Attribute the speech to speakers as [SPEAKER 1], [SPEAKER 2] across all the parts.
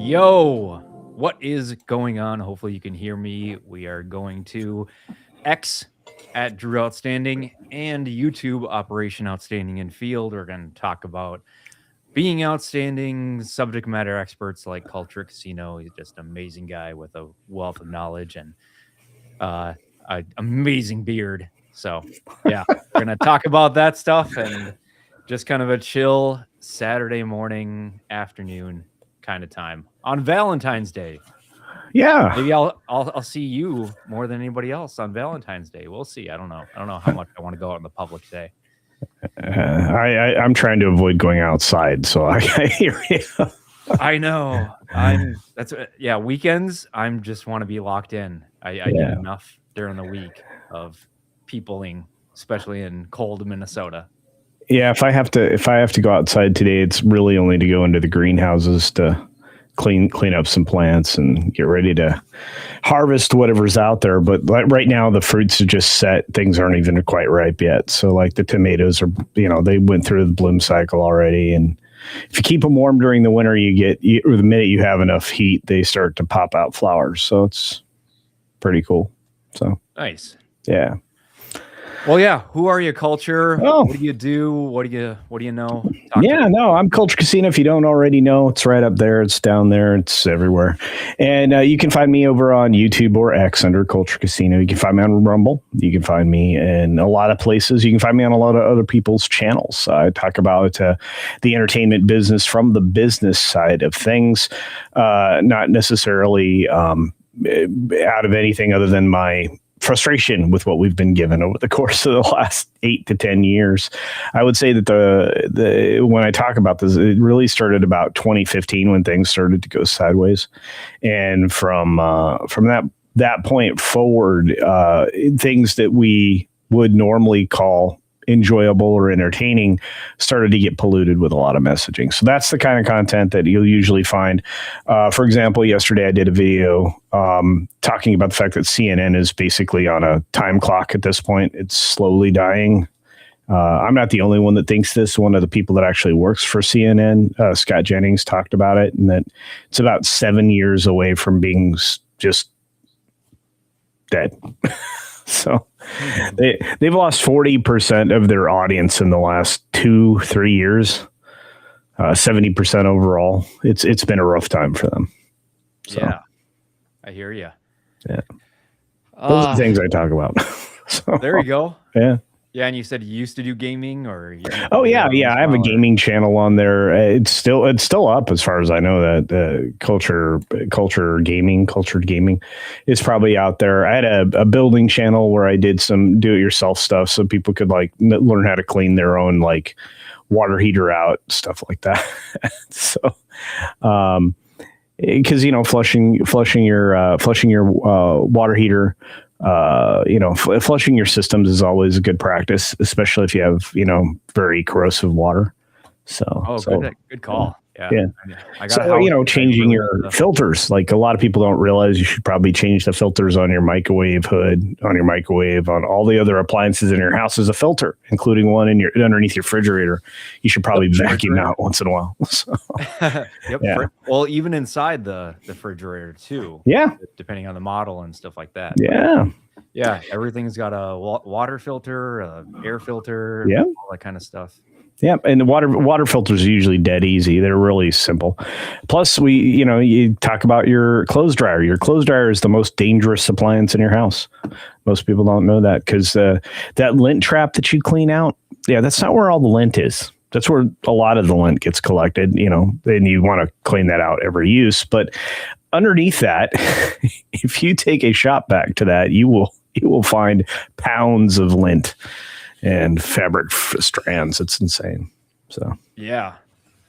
[SPEAKER 1] Yo, what is going on? Hopefully, you can hear me. We are going to X at Drew Outstanding and YouTube Operation Outstanding in Field. We're going to talk about being outstanding subject matter experts like Culture Casino. He's just an amazing guy with a wealth of knowledge and an amazing beard. So, yeah, we're going to talk about that stuff and just kind of a chill Saturday morning, afternoon kind of time on Valentine's Day.
[SPEAKER 2] Yeah.
[SPEAKER 1] Maybe I'll see you more than anybody else on Valentine's Day. We'll see. I don't know. I don't know how much I want to go out in the public today.
[SPEAKER 2] I'm trying to avoid going outside, so I hear you.
[SPEAKER 1] I know. Weekends. I'm just want to be locked in. I get enough during the week of peopling, especially in cold Minnesota.
[SPEAKER 2] Yeah, if I have to go outside today, it's really only to go into the greenhouses to clean up some plants and get ready to harvest whatever's out there. But like right now, the fruits are just set. Things aren't even quite ripe yet. So like the tomatoes are, they went through the bloom cycle already. And if you keep them warm during the winter, or the minute you have enough heat, they start to pop out flowers. So it's pretty cool. So
[SPEAKER 1] nice.
[SPEAKER 2] Yeah.
[SPEAKER 1] Well, yeah. Who are you, Culture?
[SPEAKER 2] Oh.
[SPEAKER 1] What do you do? What do you know?
[SPEAKER 2] I'm Culture Casino. If you don't already know, it's right up there. It's down there. It's everywhere. And you can find me over on YouTube or X under Culture Casino. You can find me on Rumble. You can find me in a lot of places. You can find me on a lot of other people's channels. I talk about the entertainment business from the business side of things, not necessarily out of anything other than my frustration with what we've been given over the course of the last 8 to 10 years. I would say that the when I talk about this, it really started about 2015 when things started to go sideways, and from that point forward, things that we would normally call enjoyable or entertaining started to get polluted with a lot of messaging. So that's the kind of content that you'll usually find. For example, yesterday I did a video talking about the fact that CNN is basically on a time clock at this point. It's slowly dying. I'm not the only one that thinks this. One of the people that actually works for CNN, Scott Jennings, talked about it, and that it's about 7 years away from being just dead. So they've lost 40% of their audience in the last 2-3 years, 70% overall. It's been a rough time for them. So,
[SPEAKER 1] yeah, I hear you.
[SPEAKER 2] Yeah, those are the things I talk about.
[SPEAKER 1] So, there you go.
[SPEAKER 2] Yeah.
[SPEAKER 1] Yeah, and you said you used to do gaming, or
[SPEAKER 2] I have a gaming channel on there. It's still up as far as I know. That culture gaming is probably out there. I had a building channel where I did some do-it-yourself stuff, so people could learn how to clean their own water heater out, stuff like that. So, because flushing your water heater. Flushing your systems is always a good practice, especially if you have, very corrosive water. So,
[SPEAKER 1] good call. Yeah.
[SPEAKER 2] Changing your filters. Like a lot of people don't realize you should probably change the filters on your microwave hood, on all the other appliances in your house as a filter, including one underneath your refrigerator. You should probably vacuum out once in a while. So,
[SPEAKER 1] yep. Yeah. Well, even inside the refrigerator too.
[SPEAKER 2] Yeah.
[SPEAKER 1] Depending on the model and stuff like that.
[SPEAKER 2] Yeah.
[SPEAKER 1] Yeah. Everything's got a water filter, air filter, all that kind of stuff.
[SPEAKER 2] Yeah, and the water filters are usually dead easy. They're really simple. Plus, you talk about your clothes dryer. Your clothes dryer is the most dangerous appliance in your house. Most people don't know that because that lint trap that you clean out, that's not where all the lint is. That's where a lot of the lint gets collected. Then you want to clean that out every use. But underneath that, if you take a shop vac to that, you will find pounds of lint and fabric strands. It's insane. So
[SPEAKER 1] yeah,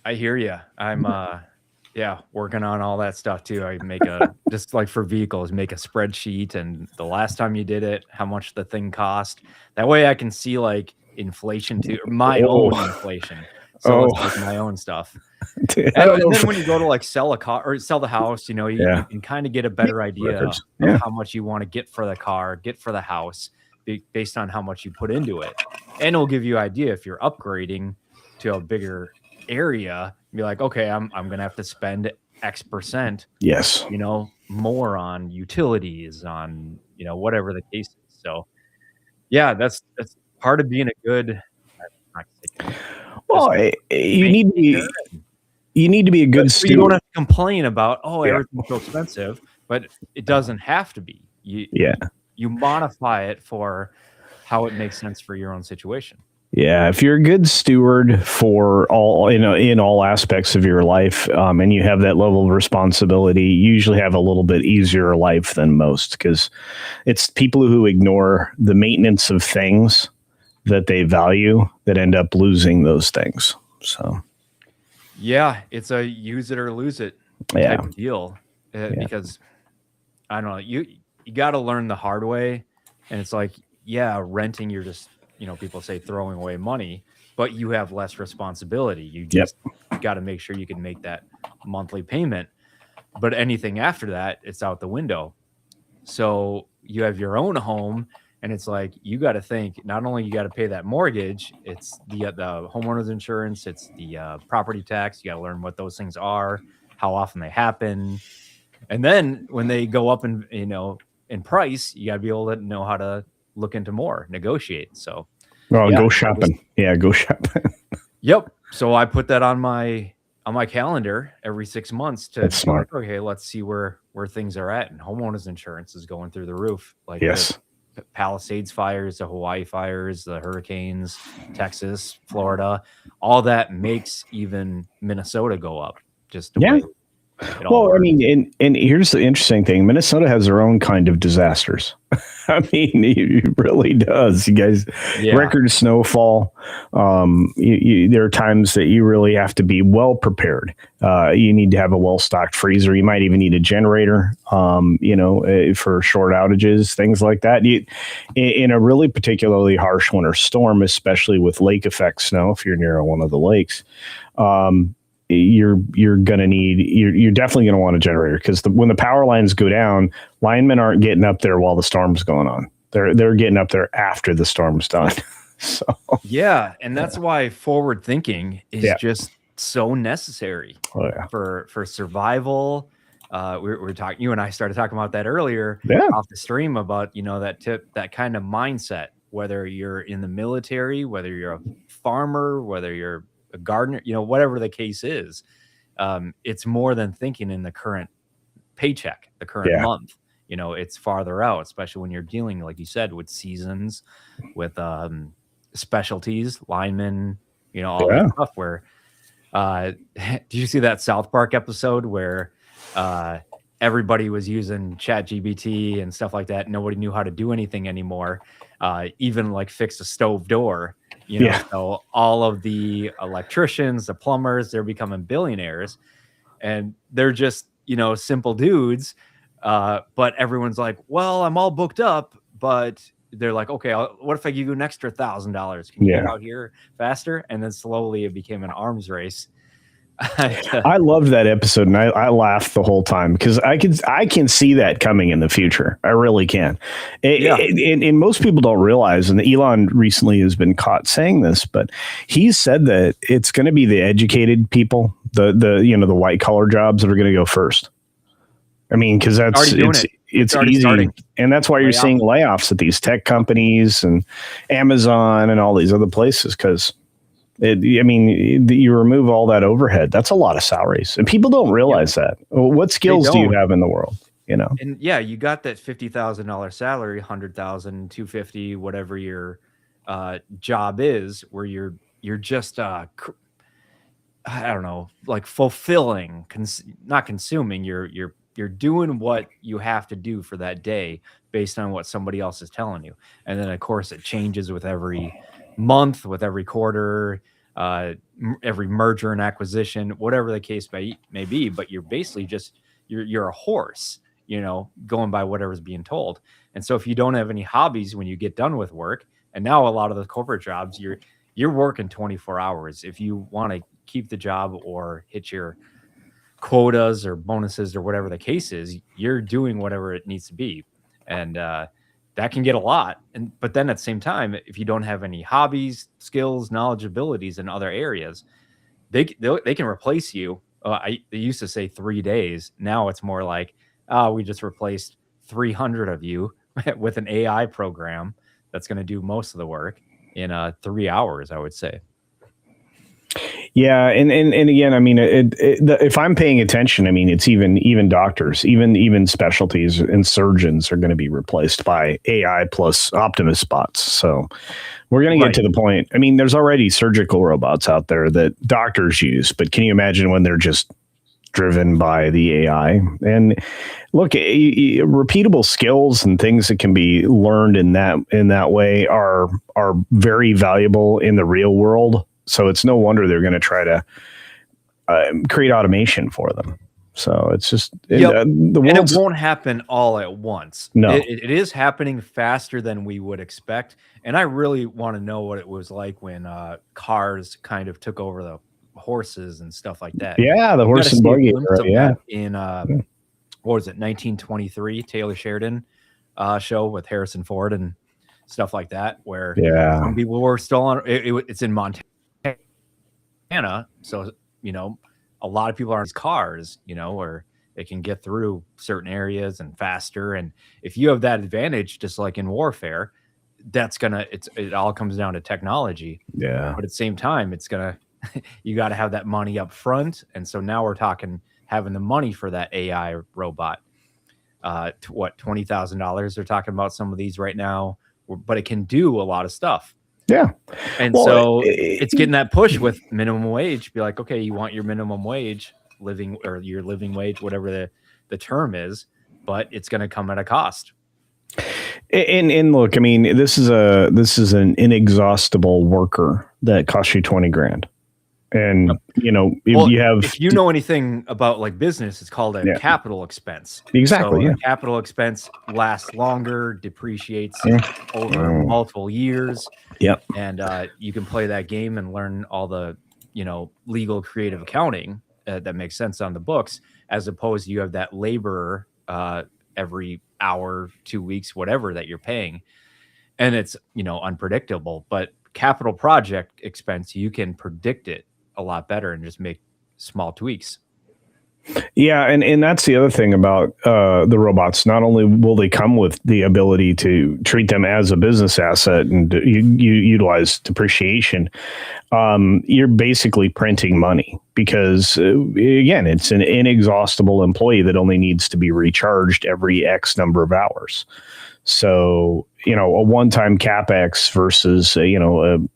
[SPEAKER 1] I hear you. I'm working on all that stuff too. I make just like for vehicles, make a spreadsheet and the last time you did it, how much the thing cost. That way I can see inflation too, or my own inflation. So it's my own stuff. And then when you go to sell a car or sell the house, you can kind of get a better idea of how much you want to get for the car, get for the house, based on how much you put into it. And it'll give you an idea if you're upgrading to a bigger area, be like, okay, I'm going to have to spend X%,
[SPEAKER 2] Yes.
[SPEAKER 1] more on utilities, on, whatever the case is. So yeah, that's part of being a good, not gonna say, just
[SPEAKER 2] Well, you need to
[SPEAKER 1] maintainer.
[SPEAKER 2] be a good
[SPEAKER 1] So you don't
[SPEAKER 2] steward.
[SPEAKER 1] have to complain about,
[SPEAKER 2] Yeah.
[SPEAKER 1] everything's so expensive, but it doesn't have to be.
[SPEAKER 2] Yeah.
[SPEAKER 1] You modify it for how it makes sense for your own situation.
[SPEAKER 2] Yeah, if you're a good steward for all in all aspects of your life, and you have that level of responsibility, you usually have a little bit easier life than most, because it's people who ignore the maintenance of things that they value that end up losing those things. So
[SPEAKER 1] Yeah, it's a use it or lose it
[SPEAKER 2] yeah,
[SPEAKER 1] type of deal, because I don't know, you got to learn the hard way, and it's like, yeah, renting, you're just, people say throwing away money, but you have less responsibility. You
[SPEAKER 2] yep,
[SPEAKER 1] just got to make sure you can make that monthly payment, but anything after that, it's out the window. So you have your own home, and it's like you got to think, not only you got to pay that mortgage, it's the homeowner's insurance, it's the property tax. You got to learn what those things are, how often they happen, and then when they go up in price, you got to be able to know how to look into more, negotiate. So
[SPEAKER 2] well,
[SPEAKER 1] yeah,
[SPEAKER 2] go
[SPEAKER 1] I
[SPEAKER 2] shopping. Yeah, go shopping.
[SPEAKER 1] yep. So I put that on my calendar every 6 months to
[SPEAKER 2] That's
[SPEAKER 1] be like,
[SPEAKER 2] smart.
[SPEAKER 1] okay, let's see where things are at. And homeowners insurance is going through the roof. Like
[SPEAKER 2] Yes.
[SPEAKER 1] the Palisades fires, the Hawaii fires, the hurricanes, Texas, Florida, all that makes even Minnesota go up. Just the
[SPEAKER 2] Yeah.
[SPEAKER 1] way it all
[SPEAKER 2] Well, I
[SPEAKER 1] works.
[SPEAKER 2] mean, and here's the interesting thing: Minnesota has their own kind of disasters. I mean, it really does. You guys,
[SPEAKER 1] Yeah.
[SPEAKER 2] record snowfall. There are times that you really have to be well prepared. You need to have a well stocked freezer. You might even need a generator. For short outages, things like that. In a really particularly harsh winter storm, especially with lake effect snow, if you're near one of the lakes. You're definitely going to want a generator, because when the power lines go down, linemen aren't getting up there while the storm's going on. They're getting up there after the storm's done. So
[SPEAKER 1] yeah, and that's why forward thinking is just so necessary for survival. We were talking, you and I started talking about that earlier off the stream, about that kind of mindset, whether you're in the military, whether you're a farmer, whether you're a gardener, whatever the case is. It's more than thinking in the current paycheck, the current month. It's farther out, especially when you're dealing, like you said, with seasons, with specialties, linemen, all that stuff. Where did you see that South Park episode where everybody was using ChatGPT and stuff like that? Nobody knew how to do anything anymore, even like fix a stove door. So all of the electricians, the plumbers, they're becoming billionaires, and they're just, simple dudes. But everyone's like, well, I'm all booked up, but they're like, okay, what if I give you an extra $1,000? Can you get out here faster? And then slowly it became an arms race.
[SPEAKER 2] I loved that episode, and I laughed the whole time, because I can see that coming in the future. I really can. And most people don't realize, and Elon recently has been caught saying this, but he said that it's going to be the educated people, the white collar jobs, that are going to go first. I mean, because it's easy, starting. And that's why you're seeing layoffs at these tech companies and Amazon and all these other places, because you remove all that overhead. That's a lot of salaries, and people don't realize that. What skills do you have in the world?
[SPEAKER 1] And you got that $50,000 salary, 100,000, 250, whatever your job is, where you're just I don't know, like fulfilling, not consuming. You're doing what you have to do for that day based on what somebody else is telling you, and then of course it changes with every month, with every quarter, every merger and acquisition, whatever the case may be. But you're basically just you're a horse, going by whatever's being told. And so if you don't have any hobbies when you get done with work, and now a lot of the corporate jobs, you're working 24 hours. If you want to keep the job or hit your quotas or bonuses or whatever the case is, you're doing whatever it needs to be. And that can get a lot. But then at the same time, if you don't have any hobbies, skills, knowledge, abilities in other areas, they can replace you they used to say 3 days. Now it's more like, we just replaced 300 of you with an AI program that's going to do most of the work in 3 hours, I would say.
[SPEAKER 2] Yeah, and again, I mean, if I'm paying attention, I mean, it's even doctors, even specialties and surgeons are going to be replaced by AI plus Optimus bots. So we're going to get to the point. I mean, there's already surgical robots out there that doctors use, but can you imagine when they're just driven by the AI? And look, repeatable skills and things that can be learned in that way are very valuable in the real world. So it's no wonder they're going to try to create automation for them. So it's just
[SPEAKER 1] and it won't happen all at once.
[SPEAKER 2] No,
[SPEAKER 1] it is happening faster than we would expect. And I really want to know what it was like when cars kind of took over the horses and stuff like that.
[SPEAKER 2] Yeah, the horse and buggy. Right, yeah.
[SPEAKER 1] In what was it, 1923, Taylor Sheridan show with Harrison Ford and stuff like that, where some people were still on. It's in Montana. So, a lot of people are in cars, where they can get through certain areas and faster. And if you have that advantage, just like in warfare, it all comes down to technology.
[SPEAKER 2] Yeah.
[SPEAKER 1] But at the same time, you got to have that money up front. And so now we're talking having the money for that AI robot. $20,000? They're talking about some of these right now, but it can do a lot of stuff.
[SPEAKER 2] Yeah.
[SPEAKER 1] And so it's getting that push with minimum wage. Be like, okay, you want your minimum wage or your living wage, whatever the term is, but it's going to come at a cost.
[SPEAKER 2] And look, I mean, this is an inexhaustible worker that costs you $20,000. And if
[SPEAKER 1] you know anything about like business, it's called a capital expense.
[SPEAKER 2] Exactly.
[SPEAKER 1] So capital expense lasts longer, depreciates over multiple years.
[SPEAKER 2] Yep.
[SPEAKER 1] And you can play that game and learn all the legal creative accounting that makes sense on the books, as opposed to you have that laborer every hour, 2 weeks, whatever that you're paying, and it's unpredictable. But capital project expense, you can predict it a lot better and just make small tweaks.
[SPEAKER 2] Yeah, and that's the other thing about the robots. Not only will they come with the ability to treat them as a business asset and you utilize depreciation, you're basically printing money because, again, it's an inexhaustible employee that only needs to be recharged every X number of hours. So, a one-time CapEx versus, a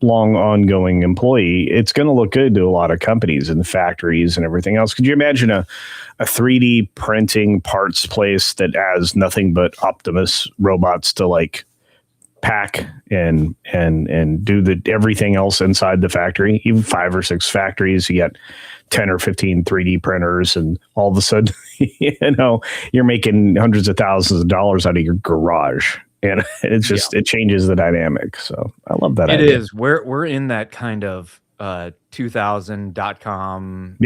[SPEAKER 2] long ongoing employee, it's going to look good to a lot of companies and factories and everything else. Could you imagine a 3D printing parts place that has nothing but Optimus robots to like pack and do everything else inside the factory? Even 5 or 6 factories, you get 10 or 15 3D printers, and all of a sudden, you're making hundreds of thousands of dollars out of your garage. And it's just, it changes the dynamic. So I love that.
[SPEAKER 1] It is. We're in that kind of 2000.com,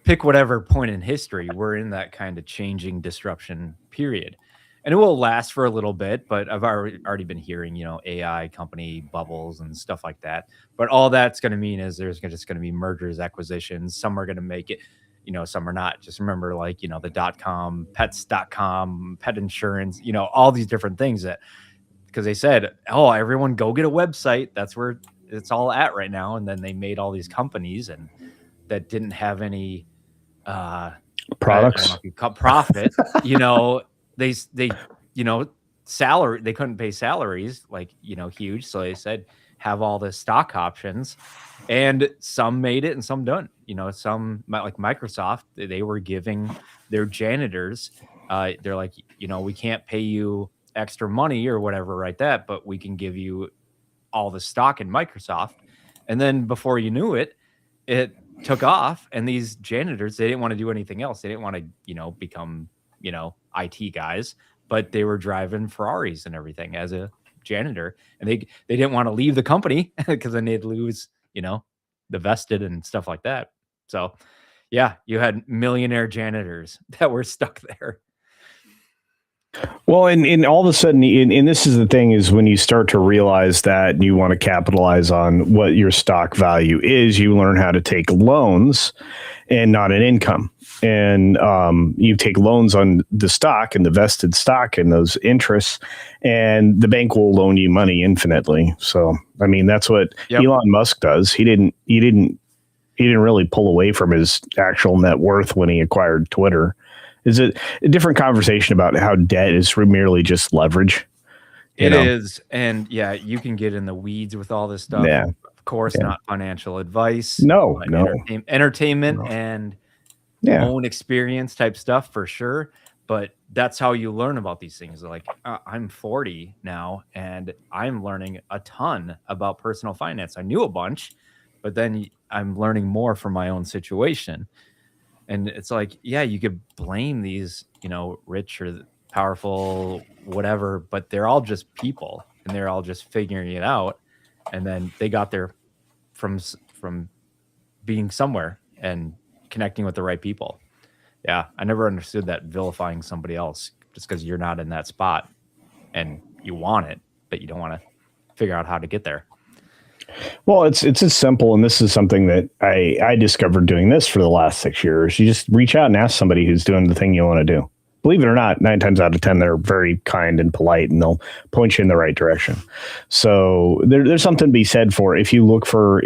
[SPEAKER 1] pick whatever point in history. We're in that kind of changing disruption period. And it will last for a little bit, but I've already been hearing, AI company bubbles and stuff like that. But all that's going to mean is there's just going to be mergers, acquisitions. Some are going to make it, some are not. Just remember, like, the .com, pets.com, pet insurance, all these different things because they said, oh, everyone go get a website. That's where it's all at right now. And then they made all these companies and that didn't have any
[SPEAKER 2] products,
[SPEAKER 1] profit, they salary, they couldn't pay salaries like, huge. So they said, have all the stock options, and some made it and some don't. Some, like Microsoft, they were giving their janitors, they're like, we can't pay you extra money or whatever, right? But we can give you all the stock in Microsoft. And then before you knew it, it took off. And these janitors, they didn't want to do anything else. They didn't want to, become, IT guys, but they were driving Ferraris and everything as a janitor. And they didn't want to leave the company because then they'd lose, the vested and stuff like that. So yeah, you had millionaire janitors that were stuck there.
[SPEAKER 2] Well, and all of a sudden, and this is the thing, is when you start to realize that you want to capitalize on what your stock value is, you learn how to take loans and not an income. And you take loans on the stock and the vested stock and those interests, and the bank will loan you money infinitely. So, I mean, that's what Elon Musk does. He didn't really pull away from his actual net worth when he acquired Twitter. Is it a different conversation about how debt is merely just leverage?
[SPEAKER 1] It is. And yeah, you can get in the weeds with all this stuff.
[SPEAKER 2] Yeah.
[SPEAKER 1] Of course, not financial advice.
[SPEAKER 2] No.
[SPEAKER 1] Entertainment and own experience type stuff for sure. But that's how you learn about these things. Like, I'm 40 now and I'm learning a ton about personal finance. I knew a bunch, but then I'm learning more from my own situation. And it's like, yeah, you could blame these, rich or powerful, whatever, but they're all just people and they're all just figuring it out. And then they got there from being somewhere and connecting with the right people. Yeah, I never understood that vilifying somebody else just because you're not in that spot and you want it, but you don't want to figure out how to get there.
[SPEAKER 2] Well, it's as simple, and this is something that I discovered doing this for the last 6 years. You just reach out and ask somebody who's doing the thing you want to do. Believe it or not, 9 times out of 10, they're very kind and polite, and they'll point you in the right direction. So there's something to be said for if you look for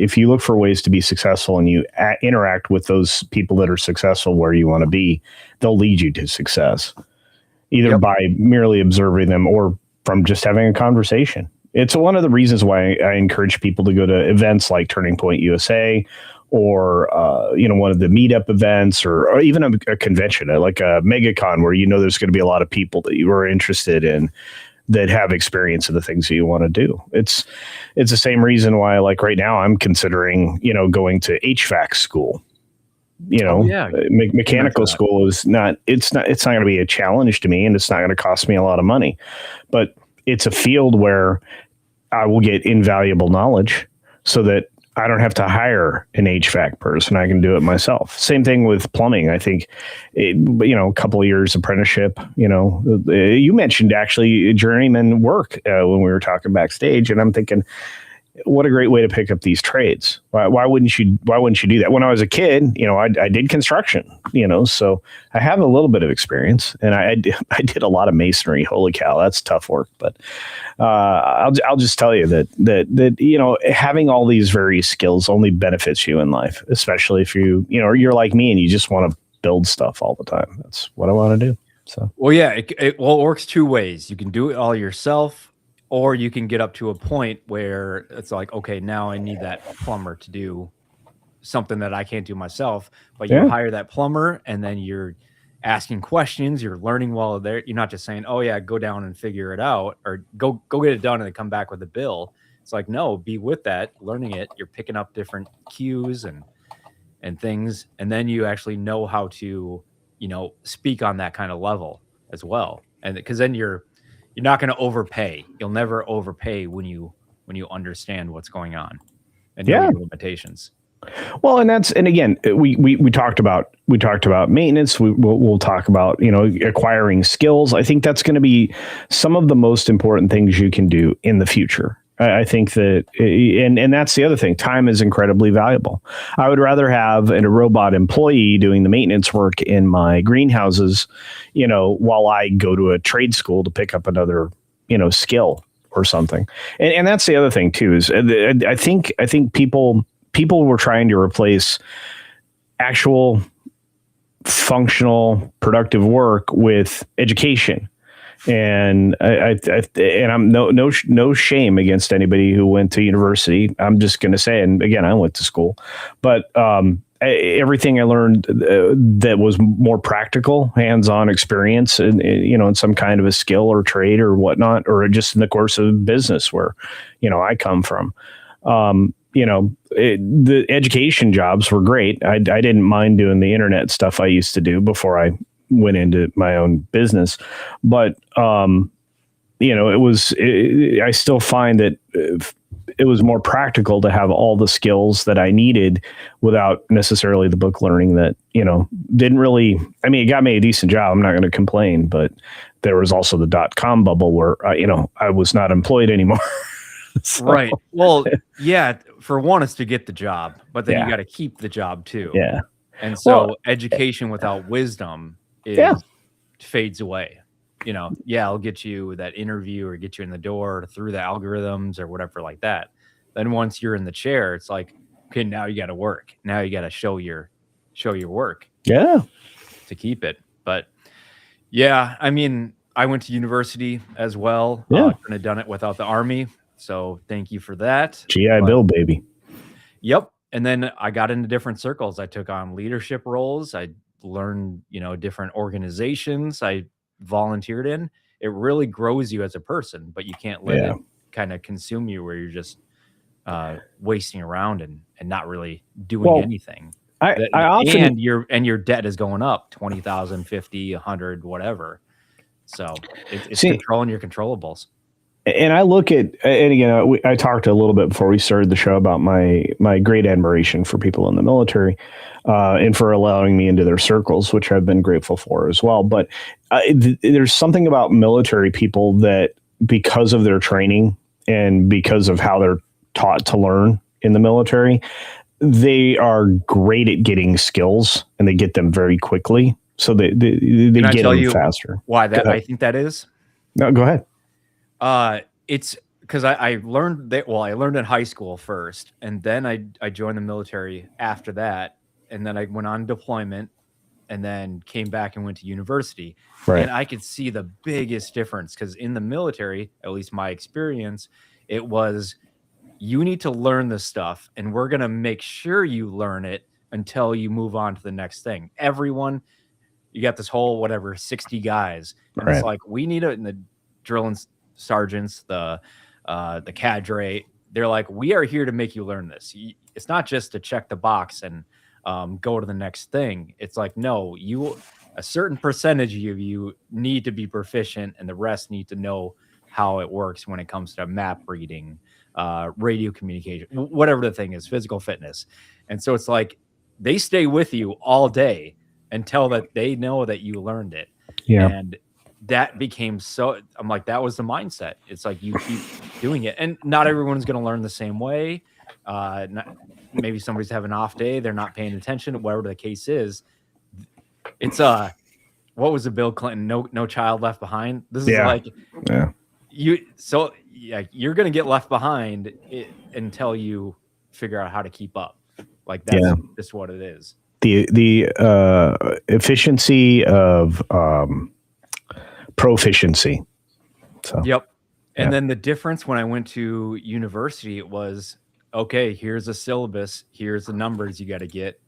[SPEAKER 2] ways to be successful and you interact with those people that are successful where you want to be, they'll lead you to success, either by merely observing them or from just having a conversation. It's one of the reasons why I encourage people to go to events like Turning Point USA or, one of the meetup events or even a convention like a MegaCon where there's going to be a lot of people that you are interested in that have experience in the things that you want to do. It's the same reason why, like right now, I'm considering, going to HVAC school. Mechanical school is not going to be a challenge to me, and it's not going to cost me a lot of money, but it's a field where I will get invaluable knowledge so that I don't have to hire an HVAC person. I can do it myself. Same thing with plumbing. I think, a couple of years apprenticeship, you mentioned actually journeyman work when we were talking backstage. And I'm thinking, what a great way to pick up these trades. Why wouldn't you do that? When I was a kid, I did construction, so I have a little bit of experience, and I did a lot of masonry. Holy cow, that's tough work. But I'll just tell you that having all these various skills only benefits you in life, especially if you're like me and you just want to build stuff all the time. That's what I want to do. So,
[SPEAKER 1] well, yeah, it works two ways. You can do it all yourself, or you can get up to a point where it's like, okay, now I need that plumber to do something that I can't do myself. But you hire that plumber, and then you're asking questions. You're learning while there. You're not just saying, "Oh yeah, go down and figure it out," or go get it done and then come back with a bill. It's like, no, be with that, learning it. You're picking up different cues and things, and then you actually know how to, speak on that kind of level as well. And because then you're not going to overpay. You'll never overpay when you understand what's going on and know your limitations.
[SPEAKER 2] Well, and again, we talked about maintenance. We'll talk about, acquiring skills. I think that's going to be some of the most important things you can do in the future. I think that, and that's the other thing. Time is incredibly valuable. I would rather have a robot employee doing the maintenance work in my greenhouses, while I go to a trade school to pick up another, skill or something. And that's the other thing too, is I think people were trying to replace actual functional, productive work with education. And I'm no shame against anybody who went to university. I'm just going to say, and again, I went to school, but everything I learned that was more practical, hands-on experience, and in some kind of a skill or trade or whatnot, or just in the course of business where I come from. The education jobs were great. I didn't mind doing the internet stuff I used to do before I went into my own business, but I still find that it was more practical to have all the skills that I needed without necessarily the book learning that, didn't really, I mean, it got me a decent job. I'm not going to complain, but there was also the .com bubble where, I was not employed anymore. So,
[SPEAKER 1] right. Well, yeah, for one, it's to get the job, but then you got to keep the job too.
[SPEAKER 2] Yeah.
[SPEAKER 1] And so education without wisdom fades away. I'll get you that interview or get you in the door through the algorithms or whatever like that. Then once you're in the chair, it's like, okay, now you got to work. Now you got to show your work.
[SPEAKER 2] Yeah.
[SPEAKER 1] To keep it. But yeah, I mean, I went to university as well.
[SPEAKER 2] Yeah.
[SPEAKER 1] Couldn't have done it without the Army. So thank you for that.
[SPEAKER 2] GI Bill, baby.
[SPEAKER 1] Yep. And then I got into different circles. I took on leadership roles. I learned, different organizations I volunteered in. It really grows you as a person, but you can't let it kind of consume you where you're just wasting around and not really doing anything.
[SPEAKER 2] I often,
[SPEAKER 1] and your debt is going up 20,000, 50, 100, whatever. So it's controlling your controllables.
[SPEAKER 2] And I look at, and again, I talked a little bit before we started the show about my great admiration for people in the military, and for allowing me into their circles, which I've been grateful for as well. But there's something about military people that, because of their training and because of how they're taught to learn in the military, they are great at getting skills and they get them very quickly. So they get them faster.
[SPEAKER 1] Why that? I think that is.
[SPEAKER 2] No, go ahead.
[SPEAKER 1] It's because I learned that. Well, I learned in high school first, and then I joined the military after that, and then I went on deployment, and then came back and went to university.
[SPEAKER 2] Right.
[SPEAKER 1] And I could see the biggest difference because in the military, at least my experience, it was you need to learn this stuff, and we're gonna make sure you learn it until you move on to the next thing. Everyone, you got this whole 60 guys, and it's like we need it in the drilling sergeants, the cadre. They're like, we are here to make you learn this. It's not just to check the box and go to the next thing. It's like, no, a certain percentage of you need to be proficient, and the rest need to know how it works when it comes to map reading, radio communication, whatever the thing is, physical fitness. And so it's like they stay with you all day until that they know that you learned it.
[SPEAKER 2] Yeah.
[SPEAKER 1] And that became I'm like, that was the mindset. It's like you keep doing it, and not everyone's going to learn the same way. Maybe somebody's having an off day, they're not paying attention, whatever the case is. It's what was the Bill Clinton no child left behind? This is you're going to get left behind until you figure out how to keep up. Like that's just what it is.
[SPEAKER 2] The efficiency of proficiency. So
[SPEAKER 1] yep. And then the difference when I went to university, it was, okay, here's a syllabus, here's the numbers you got to get,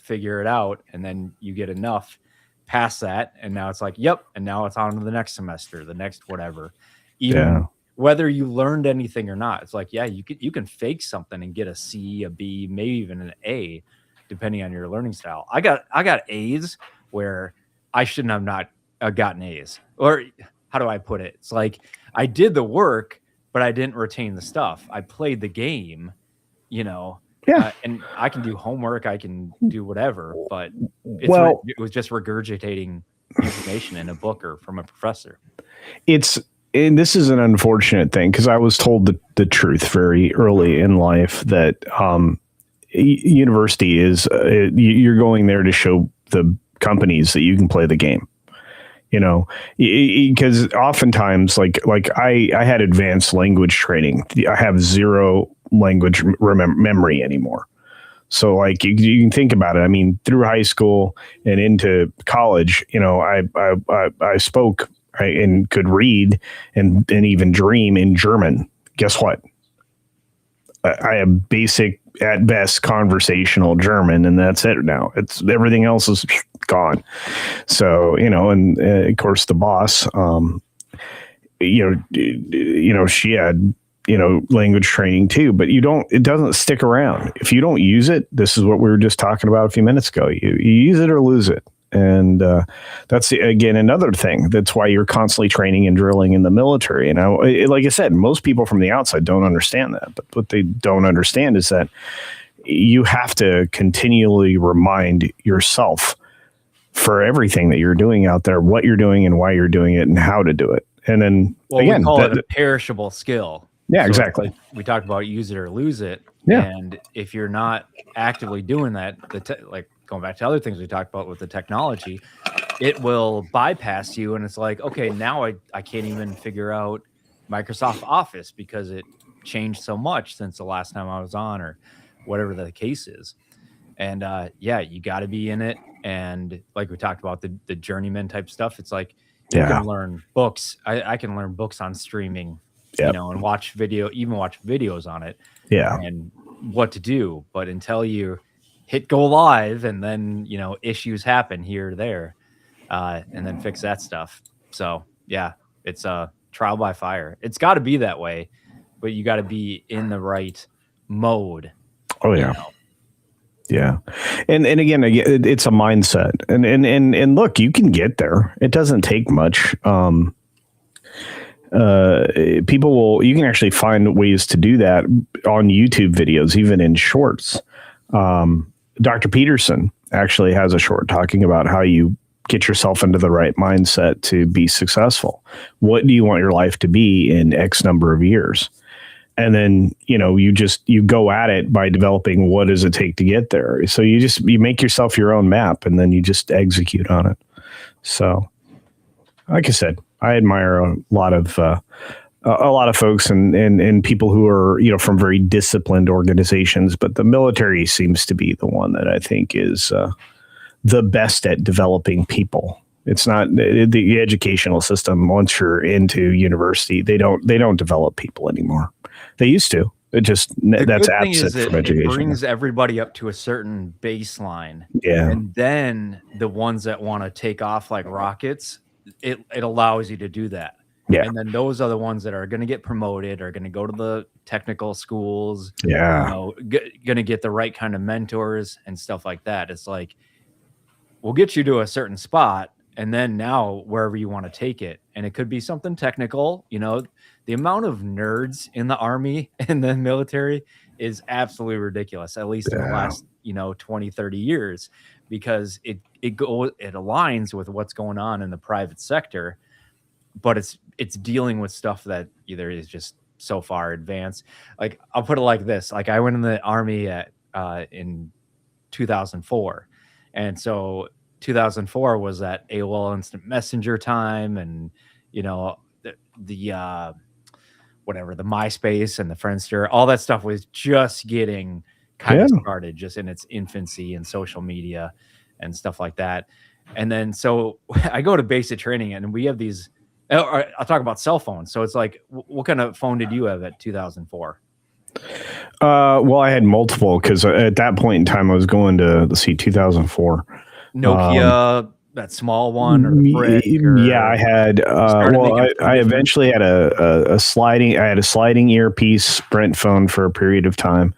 [SPEAKER 1] figure it out. And then you get enough past that. And now it's like, yep. And now it's on to the next semester, the next whatever. Even whether you learned anything or not, it's like, you can fake something and get a C, a B, maybe even an A, depending on your learning style. I got A's where I shouldn't have not gotten A's. Or how do I put it? It's like I did the work, but I didn't retain the stuff. I played the game, and I can do homework, I can do whatever, but it was just regurgitating information in a book or from a professor.
[SPEAKER 2] And this is an unfortunate thing because I was told the truth very early in life that university is you're going there to show the companies that you can play the game. Because oftentimes like I had advanced language training. I have zero language memory anymore. So like you can think about it. I mean, through high school and into college, I spoke and could read and even dream in German. Guess what? I have basic, at best, conversational German, and that's it now. It's everything else is gone. So, and of course the boss, she had, language training too, but it doesn't stick around. If you don't use it, this is what we were just talking about a few minutes ago. You use it or lose it. And that's again another thing. That's why you're constantly training and drilling in the military. And like I said, most people from the outside don't understand that. But what they don't understand is that you have to continually remind yourself for everything that you're doing out there, what you're doing and why you're doing it and how to do it. And then again,
[SPEAKER 1] we call it a perishable skill.
[SPEAKER 2] Yeah,
[SPEAKER 1] So
[SPEAKER 2] exactly.
[SPEAKER 1] we talked about use it or lose it.
[SPEAKER 2] Yeah.
[SPEAKER 1] And if you're not actively doing that, like going back to other things we talked about with the technology, it will bypass you. And it's like, okay, now I can't even figure out Microsoft Office because it changed so much since the last time I was on, or whatever the case is. And yeah, you got to be in it. And like we talked about the journeyman type stuff, it's like you can learn books. I can learn books on streaming, you know, and watch videos on it.
[SPEAKER 2] Yeah.
[SPEAKER 1] And what to do. But until you hit go live, and then, you know, issues happen here or there, and then fix that stuff. So yeah, it's a trial by fire. It's got to be that way, but you got to be in the right mode.
[SPEAKER 2] Oh yeah. You know? Yeah. And again, it's a mindset, and look, you can get there. It doesn't take much. You can actually find ways to do that on YouTube videos, even in shorts. Dr. Peterson actually has a short talking about how you get yourself into the right mindset to be successful. What do you want your life to be in X number of years? And then, you know, you go at it by developing what does it take to get there. So you make yourself your own map, and then you just execute on it. So, like I said, I admire a lot of folks and people who are, you know, from very disciplined organizations, but the military seems to be the one that I think is the best at developing people. It's not the educational system. Once you're into university, they don't develop people anymore. They used to. It just that's absent from education.
[SPEAKER 1] It brings everybody up to a certain baseline.
[SPEAKER 2] Yeah,
[SPEAKER 1] and then the ones that want to take off like rockets, it allows you to do that.
[SPEAKER 2] Yeah.
[SPEAKER 1] And then those are the ones that are going to get promoted, are going to go to the technical schools.
[SPEAKER 2] Yeah.
[SPEAKER 1] You know, going to get the right kind of mentors and stuff like that. It's like, we'll get you to a certain spot, and then now wherever you want to take it. And it could be something technical. You know, the amount of nerds in the Army and the military is absolutely ridiculous, at least in the last, 20, 30 years, because it aligns with what's going on in the private sector, but it's dealing with stuff that either is just so far advanced. Like, I'll put it like this. Like, I went in the Army in 2004. And so 2004 was that AOL Instant Messenger time, and the whatever, the MySpace and the Friendster, all that stuff was just getting kind of started, just in its infancy, and social media and stuff like that. And then so I go to basic training, and we have these. I'll talk about cell phones. So it's like, what kind of phone did you have at 2004?
[SPEAKER 2] Well, I had multiple, because at that point in time I was going to 2004.
[SPEAKER 1] Nokia, that small one, or brick,
[SPEAKER 2] yeah, I had. I eventually had a sliding earpiece Sprint phone for a period of time.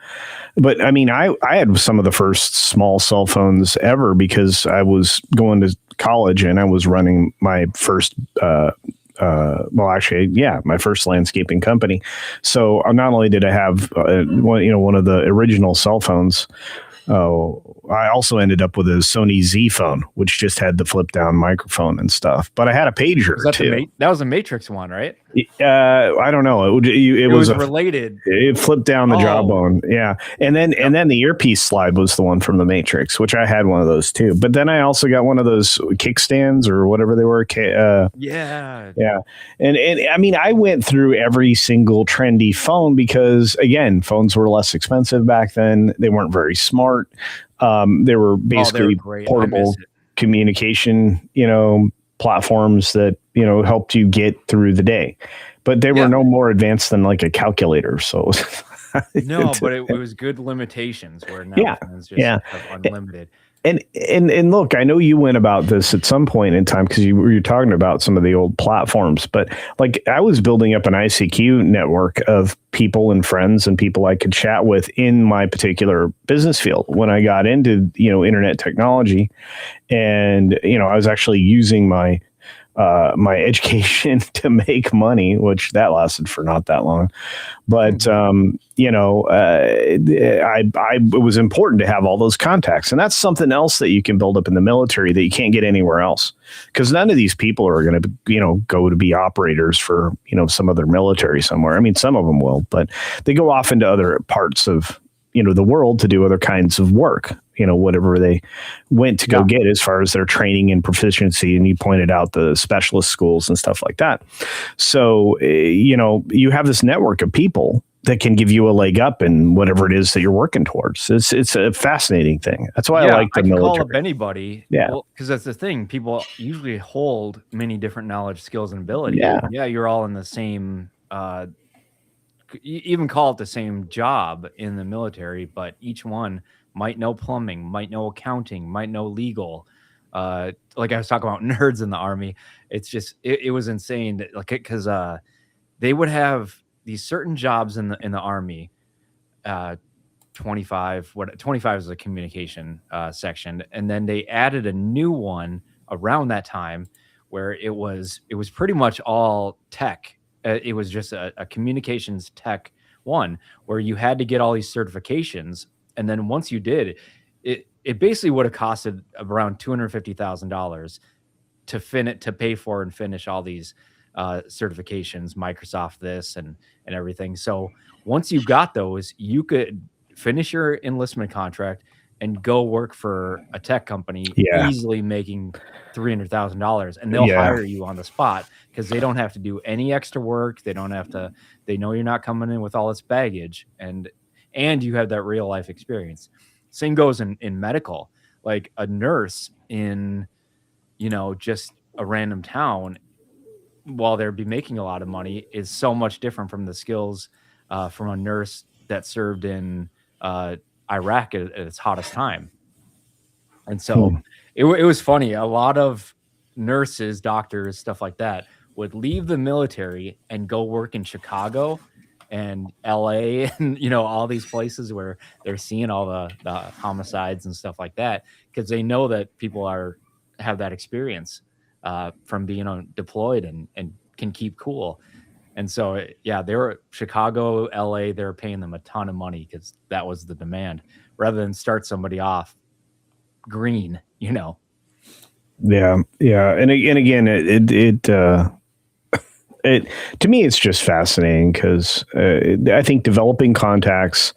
[SPEAKER 2] But I mean, I had some of the first small cell phones ever, because I was going to college and I was running my first. My first landscaping company. So not only did I have one of the original cell phones, I also ended up with a Sony Z phone, which just had the flip down microphone and stuff. But I had a pager too.
[SPEAKER 1] That was a Matrix one, right?
[SPEAKER 2] I don't know. It was
[SPEAKER 1] related.
[SPEAKER 2] It flipped down the jawbone. Yeah. And then the earpiece slide was the one from the Matrix, which I had one of those too. But then I also got one of those kickstands, or whatever they were.
[SPEAKER 1] Yeah.
[SPEAKER 2] And I mean, I went through every single trendy phone, because again, phones were less expensive back then. They weren't very smart. They were basically portable communication, platforms that, helped you get through the day, but they were no more advanced than like a calculator. So
[SPEAKER 1] no, but it was good limitations, where now phones just have unlimited.
[SPEAKER 2] And look, I know you went about this at some point in time because you were talking about some of the old platforms, but like I was building up an ICQ network of people and friends and people I could chat with in my particular business field when I got into, internet technology. And, I was actually using my education to make money, which that lasted for not that long. But, it was important to have all those contacts. And that's something else that you can build up in the military that you can't get anywhere else. Because none of these people are going to, go to be operators for, some other military somewhere. I mean, some of them will, but they go off into other parts of, the world to do other kinds of work, whatever they went to go get as far as their training and proficiency. And you pointed out the specialist schools and stuff like that. So, you have this network of people that can give you a leg up in whatever it is that you're working towards. It's a fascinating thing. That's why I like the military.
[SPEAKER 1] Call up anybody. Yeah. Because that's the thing. People usually hold many different knowledge, skills, and abilities. Yeah. You're all in the same, you even call it the same job in the military, but each one might know plumbing, might know accounting, might know legal. Like I was talking about nerds in the Army. It's just, it was insane that, like, because they would have these certain jobs in the Army, 25 is a communication section. And then they added a new one around that time where it was pretty much all tech. It was just a communications tech one where you had to get all these certifications. And then once you did, it basically would have costed around $250,000 to pay for and finish all these certifications, Microsoft this and everything. So once you got those, you could finish your enlistment contract and go work for a tech company, easily making $300,000, and they'll hire you on the spot because they don't have to do any extra work. They don't have to. They know you're not coming in with all this baggage, and you have that real life experience. Same goes in medical. Like a nurse in, just a random town, while they'd be making a lot of money, is so much different from the skills from a nurse that served in Iraq at its hottest time. And so it was funny. A lot of nurses, doctors, stuff like that would leave the military and go work in Chicago and LA and, all these places where they're seeing all the homicides and stuff like that, because they know that people have that experience from being deployed and can keep cool. And so, they were Chicago, LA, they were paying them a ton of money because that was the demand, rather than start somebody off green, Yeah. And again, it to me, it's just fascinating because I think developing contacts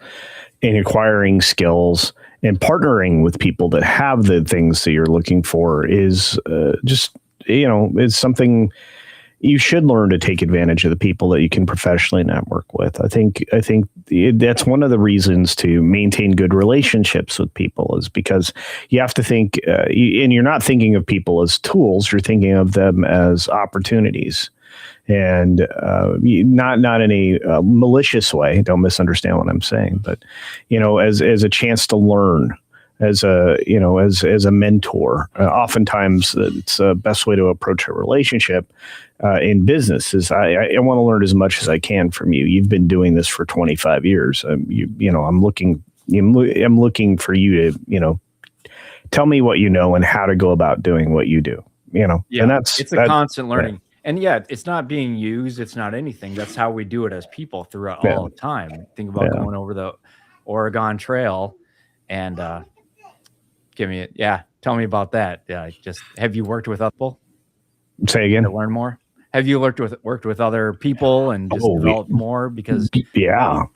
[SPEAKER 1] and acquiring skills and partnering with people that have the things that you're looking for is just, it's something you should learn to take advantage of the people that you can professionally network with. I think that's one of the reasons to maintain good relationships with people, is because you have to think, and you're not thinking of people as tools, you're thinking of them as opportunities, and not in a malicious way. Don't misunderstand what I'm saying, but as a chance to learn. As a mentor, oftentimes it's the best way to approach a relationship in business. Is I want to learn as much as I can from you. You've been doing this for 25 years. I'm looking for you to tell me what you know and how to go about doing what you do. And it's a constant learning. And it's not being used. It's not anything. That's how we do it as people throughout all the time. Think about going over the Oregon Trail and. Tell me about that. Have you worked with other people?
[SPEAKER 2] Say again.
[SPEAKER 1] To learn more. Have you worked with other people and just developed more? Because doing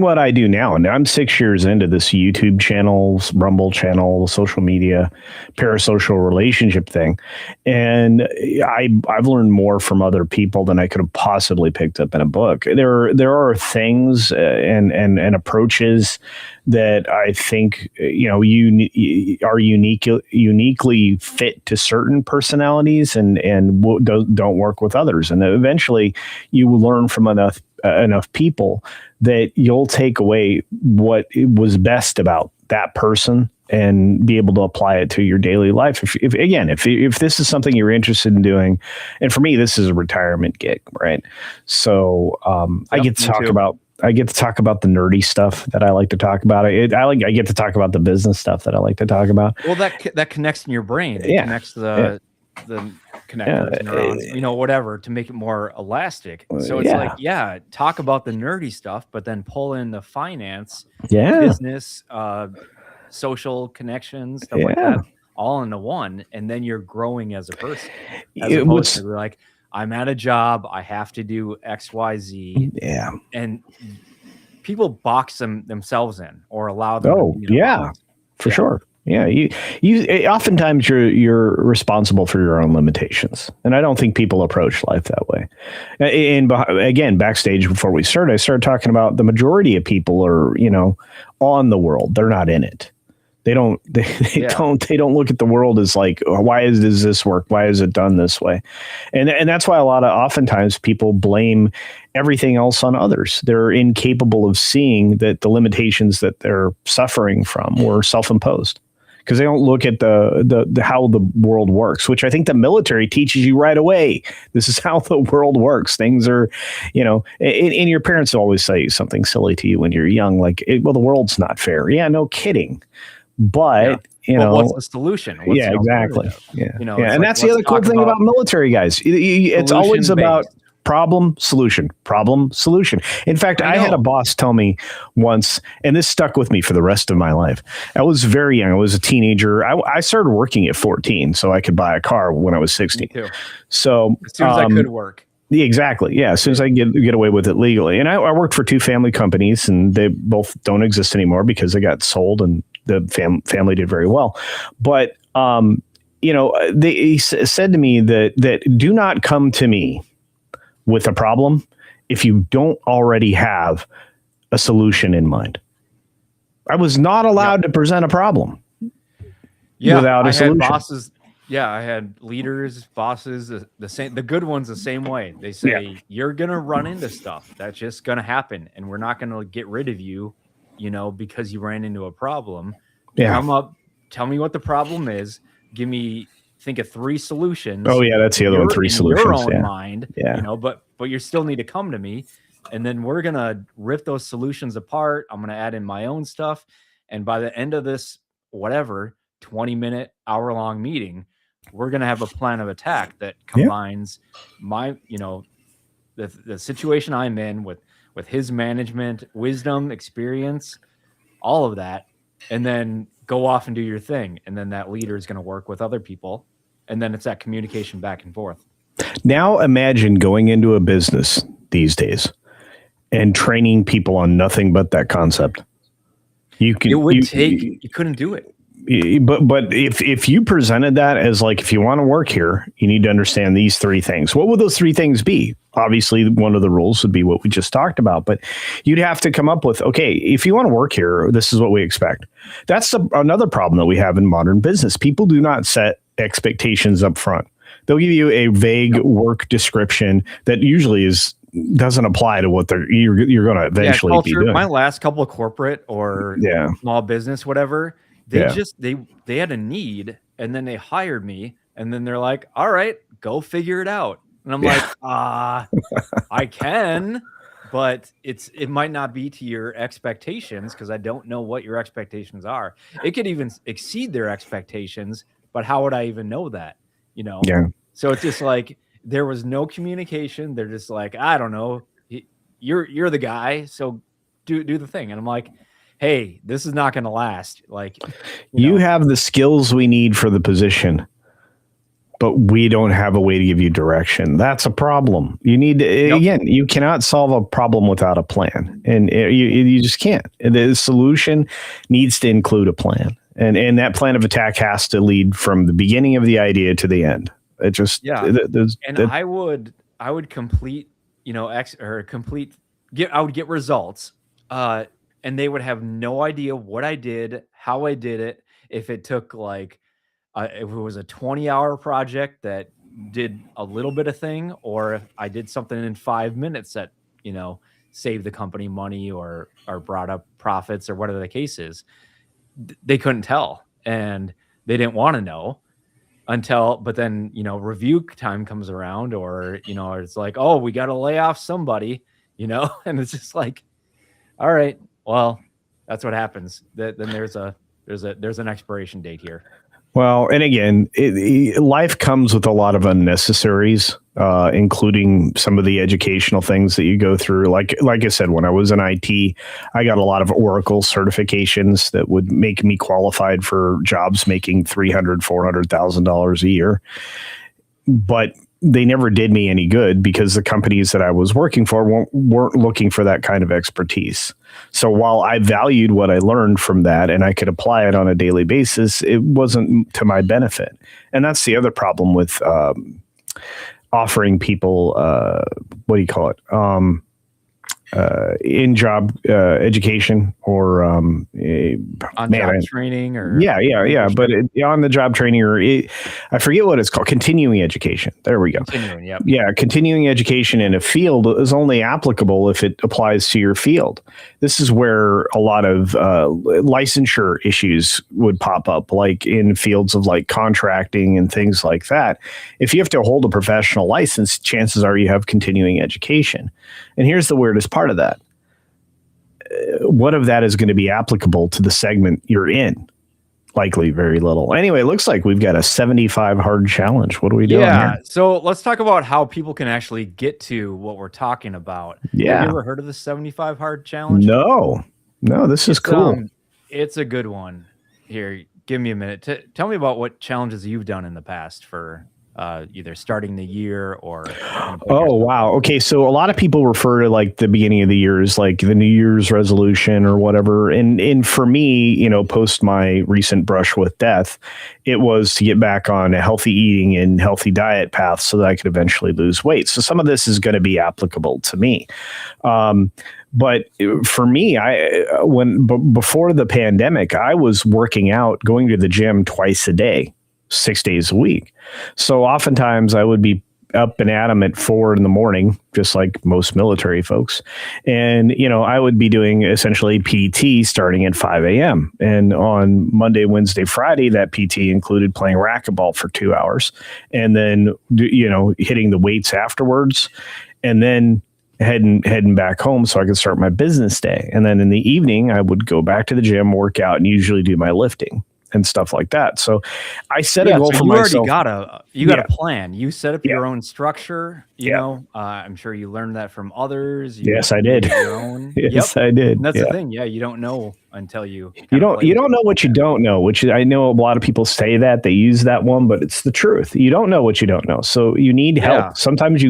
[SPEAKER 1] what I do now, and I'm 6 years into this YouTube channel, Rumble channel, social media, parasocial relationship thing, and I've learned more from other people than I could have possibly picked up in a book. There are things and approaches that I think are uniquely fit to certain personalities and don't work with others. And eventually you will learn from enough people that you'll take away what was best about
[SPEAKER 2] that person and be able to apply it to your daily life. If this is something you're interested in doing, and for me, this is a retirement gig, right? So I get to talk about the nerdy stuff that I like to talk about. I get to talk about the business stuff that I like to talk about.
[SPEAKER 1] Well, that connects in your brain. It connects the connectors, neurons, whatever, to make it more elastic. So it's talk about the nerdy stuff, but then pull in the finance, business, social connections, stuff like that, all into one, and then you're growing as a person. As opposed to like, I'm at a job, I have to do X, Y, Z.
[SPEAKER 2] Yeah.
[SPEAKER 1] And people box themselves in or allow them.
[SPEAKER 2] Oh, for sure. Yeah, you oftentimes you're responsible for your own limitations, and I don't think people approach life that way. And again, backstage before we started, I started talking about the majority of people are on the world; they're not in it. They don't look at the world as like, why does this work? Why is it done this way? And that's why oftentimes people blame everything else on others. They're incapable of seeing that the limitations that they're suffering from were self-imposed, because they don't look at the how the world works, which I think the military teaches you right away. This is how the world works. Things are, and your parents always say something silly to you when you're young, like, well, the world's not fair. Yeah, no kidding. But
[SPEAKER 1] what's the solution?
[SPEAKER 2] Exactly. And
[SPEAKER 1] like,
[SPEAKER 2] that's the other cool thing about military guys. It's always about problem solution. In fact, I had a boss tell me once, and this stuck with me for the rest of my life. I was very young. I was a teenager. I started working at 14, so I could buy a car when I was 16.
[SPEAKER 1] Me too.
[SPEAKER 2] So
[SPEAKER 1] as soon as I could work.
[SPEAKER 2] Exactly. Yeah. As soon as I get away with it legally. And I worked for two family companies, and they both don't exist anymore because they got sold, and the family did very well. But, he said to me that do not come to me with a problem if you don't already have a solution in mind. I was not allowed to present a problem without a solution.
[SPEAKER 1] Had bosses. Yeah, I had leaders, bosses, the same. The good ones the same way. They say you're gonna run into stuff. That's just gonna happen, and we're not gonna get rid of you, because you ran into a problem.
[SPEAKER 2] Yeah.
[SPEAKER 1] Come up, tell me what the problem is. Think of 3 solutions.
[SPEAKER 2] Oh yeah, that's the other one. 3 solutions.
[SPEAKER 1] Your own mind. Yeah. But you still need to come to me, and then we're gonna rip those solutions apart. I'm gonna add in my own stuff, and by the end of this, 20-minute, hour-long meeting, we're going to have a plan of attack that combines my, the situation I'm in with his management, wisdom, experience, all of that, and then go off and do your thing. And then that leader is going to work with other people. And then it's that communication back and forth.
[SPEAKER 2] Now imagine going into a business these days and training people on nothing but that concept. You
[SPEAKER 1] couldn't do it.
[SPEAKER 2] But if you presented that as like, if you want to work here, you need to understand these 3 things. What would those 3 things be? Obviously, one of the rules would be what we just talked about, but you'd have to come up with, okay, if you want to work here, this is what we expect. That's another problem that we have in modern business. People do not set expectations up front. They'll give you a vague work description that usually doesn't apply to what you're going to eventually be doing.
[SPEAKER 1] My last couple of corporate or small business, whatever, they had a need, and then they hired me, and then they're like, all right, go figure it out. And I'm like, I can, but it might not be to your expectations, because I don't know what your expectations are. It could even exceed their expectations, but how would I even know that?
[SPEAKER 2] Yeah.
[SPEAKER 1] So it's just like, there was no communication. They're just like, I don't know, you're the guy, so do the thing. And I'm like, hey, this is not going to last. Like,
[SPEAKER 2] you have the skills we need for the position, but we don't have a way to give you direction. That's a problem. You need to, again, you cannot solve a problem without a plan, and you just can't. The solution needs to include a plan, and that plan of attack has to lead from the beginning of the idea to the end. It just,
[SPEAKER 1] I would complete, I would get results, and they would have no idea what I did, how I did it. If it took like, if it was a 20-hour project that did a little bit of thing, or if I did something in 5 minutes that, saved the company money or brought up profits or whatever the case is, they couldn't tell, and they didn't want to know until, but then, review time comes around, or, it's like, oh, we got to lay off somebody, and it's just like, all right, well, that's what happens. Then there's an expiration date here.
[SPEAKER 2] Well, and again, life comes with a lot of unnecessaries, including some of the educational things that you go through. Like I said, when I was in IT, I got a lot of Oracle certifications that would make me qualified for jobs making $300,000, $400,000 a year. But they never did me any good because the companies that I was working for weren't looking for that kind of expertise. So while I valued what I learned from that and I could apply it on a daily basis, it wasn't to my benefit. And that's the other problem with offering people, what do you call it? In-job education or
[SPEAKER 1] on-job training, or
[SPEAKER 2] yeah. But on-the-job training, or I forget what it's called. Continuing education. There we go.
[SPEAKER 1] Continuing, yep.
[SPEAKER 2] Yeah, continuing education in a field is only applicable if it applies to your field. This is where a lot of licensure issues would pop up, like in fields of like contracting and things like that. If you have to hold a professional license, chances are you have continuing education. And here's the weirdest part of that. What of that is going to be applicable to the segment you're in? Likely very little. Anyway, it looks like we've got a 75 hard challenge. What are we doing here?
[SPEAKER 1] So let's talk about how people can actually get to what we're talking about.
[SPEAKER 2] Yeah.
[SPEAKER 1] Have you ever heard of the 75 hard challenge?
[SPEAKER 2] No, this is cool.
[SPEAKER 1] It's a good one. Here, give me a minute. Tell me about what challenges you've done in the past for either starting the year or.
[SPEAKER 2] Oh, wow. Okay. So a lot of people refer to like the beginning of the year as like the New Year's resolution or whatever. And for me, post my recent brush with death, it was to get back on a healthy eating and healthy diet path so that I could eventually lose weight. So some of this is going to be applicable to me. But for me, before the pandemic, I was working out, going to the gym twice a day, 6 days a week. So oftentimes I would be up and at 'em at 4 a.m, just like most military folks. And, I would be doing essentially PT starting at 5 a.m. And on Monday, Wednesday, Friday, that PT included playing racquetball for 2 hours and then, hitting the weights afterwards and then heading back home so I could start my business day. And then in the evening, I would go back to the gym, work out, and usually do my lifting and stuff like that. So I set a goal for myself.
[SPEAKER 1] You got a plan. You set up your own structure. I'm sure you learned that from others.
[SPEAKER 2] Yes, I did.
[SPEAKER 1] Your own.
[SPEAKER 2] Yes, I did.
[SPEAKER 1] And that's the thing. Yeah, you don't know until you
[SPEAKER 2] don't know what you don't know. Which I know a lot of people say that they use that one, but it's the truth. You don't know what you don't know, so you need help. Yeah. Sometimes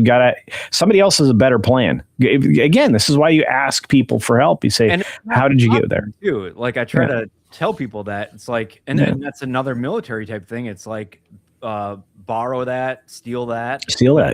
[SPEAKER 2] somebody else has a better plan. Again, this is why you ask people for help. You say, "How did you get there?"
[SPEAKER 1] Too. Like I try to tell people that it's like, and that's another military type thing. It's like, borrow that, steal that,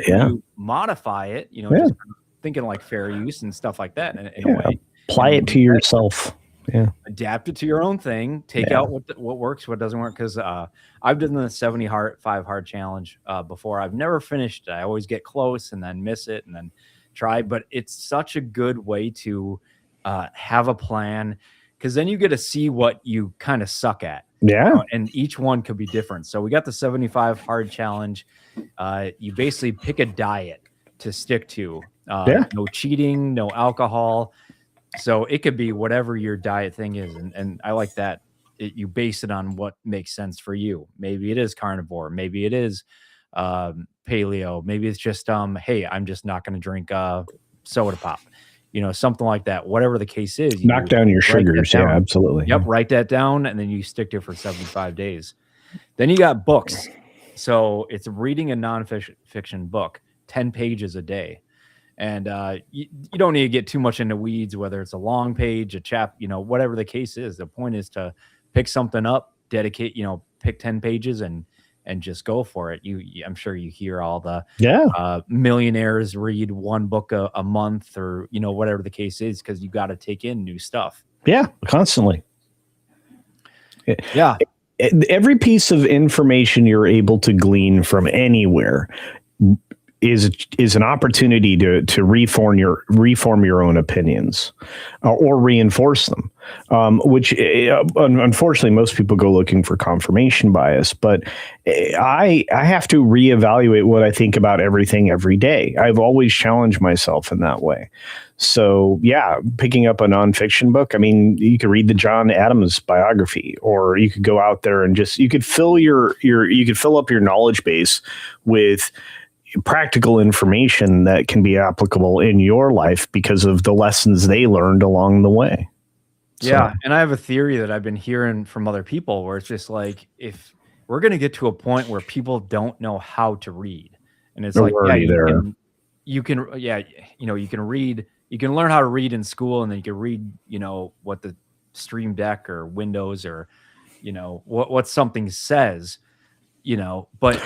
[SPEAKER 2] yeah,
[SPEAKER 1] modify it, just thinking like fair use and stuff like that in a way.
[SPEAKER 2] Apply it to yourself. Yeah.
[SPEAKER 1] Adapt it to your own thing. Take out what works, what doesn't work. Because I've done the 75 hard challenge before. I've never finished it. I always get close and then miss it and then try. But it's such a good way to have a plan, because then you get to see what you kind of suck at.
[SPEAKER 2] Yeah.
[SPEAKER 1] And each one could be different. So we got the 75 hard challenge. You basically pick a diet to stick to. No cheating, no alcohol. So it could be whatever your diet thing is. And I like that. You base it on what makes sense for you. Maybe it is carnivore. Maybe it is paleo. Maybe it's just, hey, I'm just not going to drink soda pop. Something like that. Whatever the case is.
[SPEAKER 2] Knock down your sugars. Yeah, absolutely.
[SPEAKER 1] Yep. Write that down. And then you stick to it for 75 days. Then you got books. So it's reading a nonfiction book, 10 pages a day. And you don't need to get too much into weeds, whether it's a long page, a whatever the case is. The point is to pick something up, dedicate, pick 10 pages and just go for it. I'm sure you hear all the millionaires read one book a month or, whatever the case is, because you got to take in new stuff.
[SPEAKER 2] Yeah, constantly.
[SPEAKER 1] Yeah.
[SPEAKER 2] Every piece of information you're able to glean from anywhere is an opportunity to reform your own opinions or reinforce them, which unfortunately most people go looking for confirmation bias. But I have to reevaluate what I think about everything every day. I've always challenged myself in that way. So yeah, picking up a nonfiction book. I mean, you could read the John Adams biography, or you could go out there and you could fill you could fill up your knowledge base with practical information that can be applicable in your life because of the lessons they learned along the way.
[SPEAKER 1] Yeah. And I have a theory that I've been hearing from other people where it's just like, if we're going to get to a point where people don't know how to read, and it's like, you can read, you can learn how to read in school, and then you can read, what the Stream Deck or Windows or, what something says, but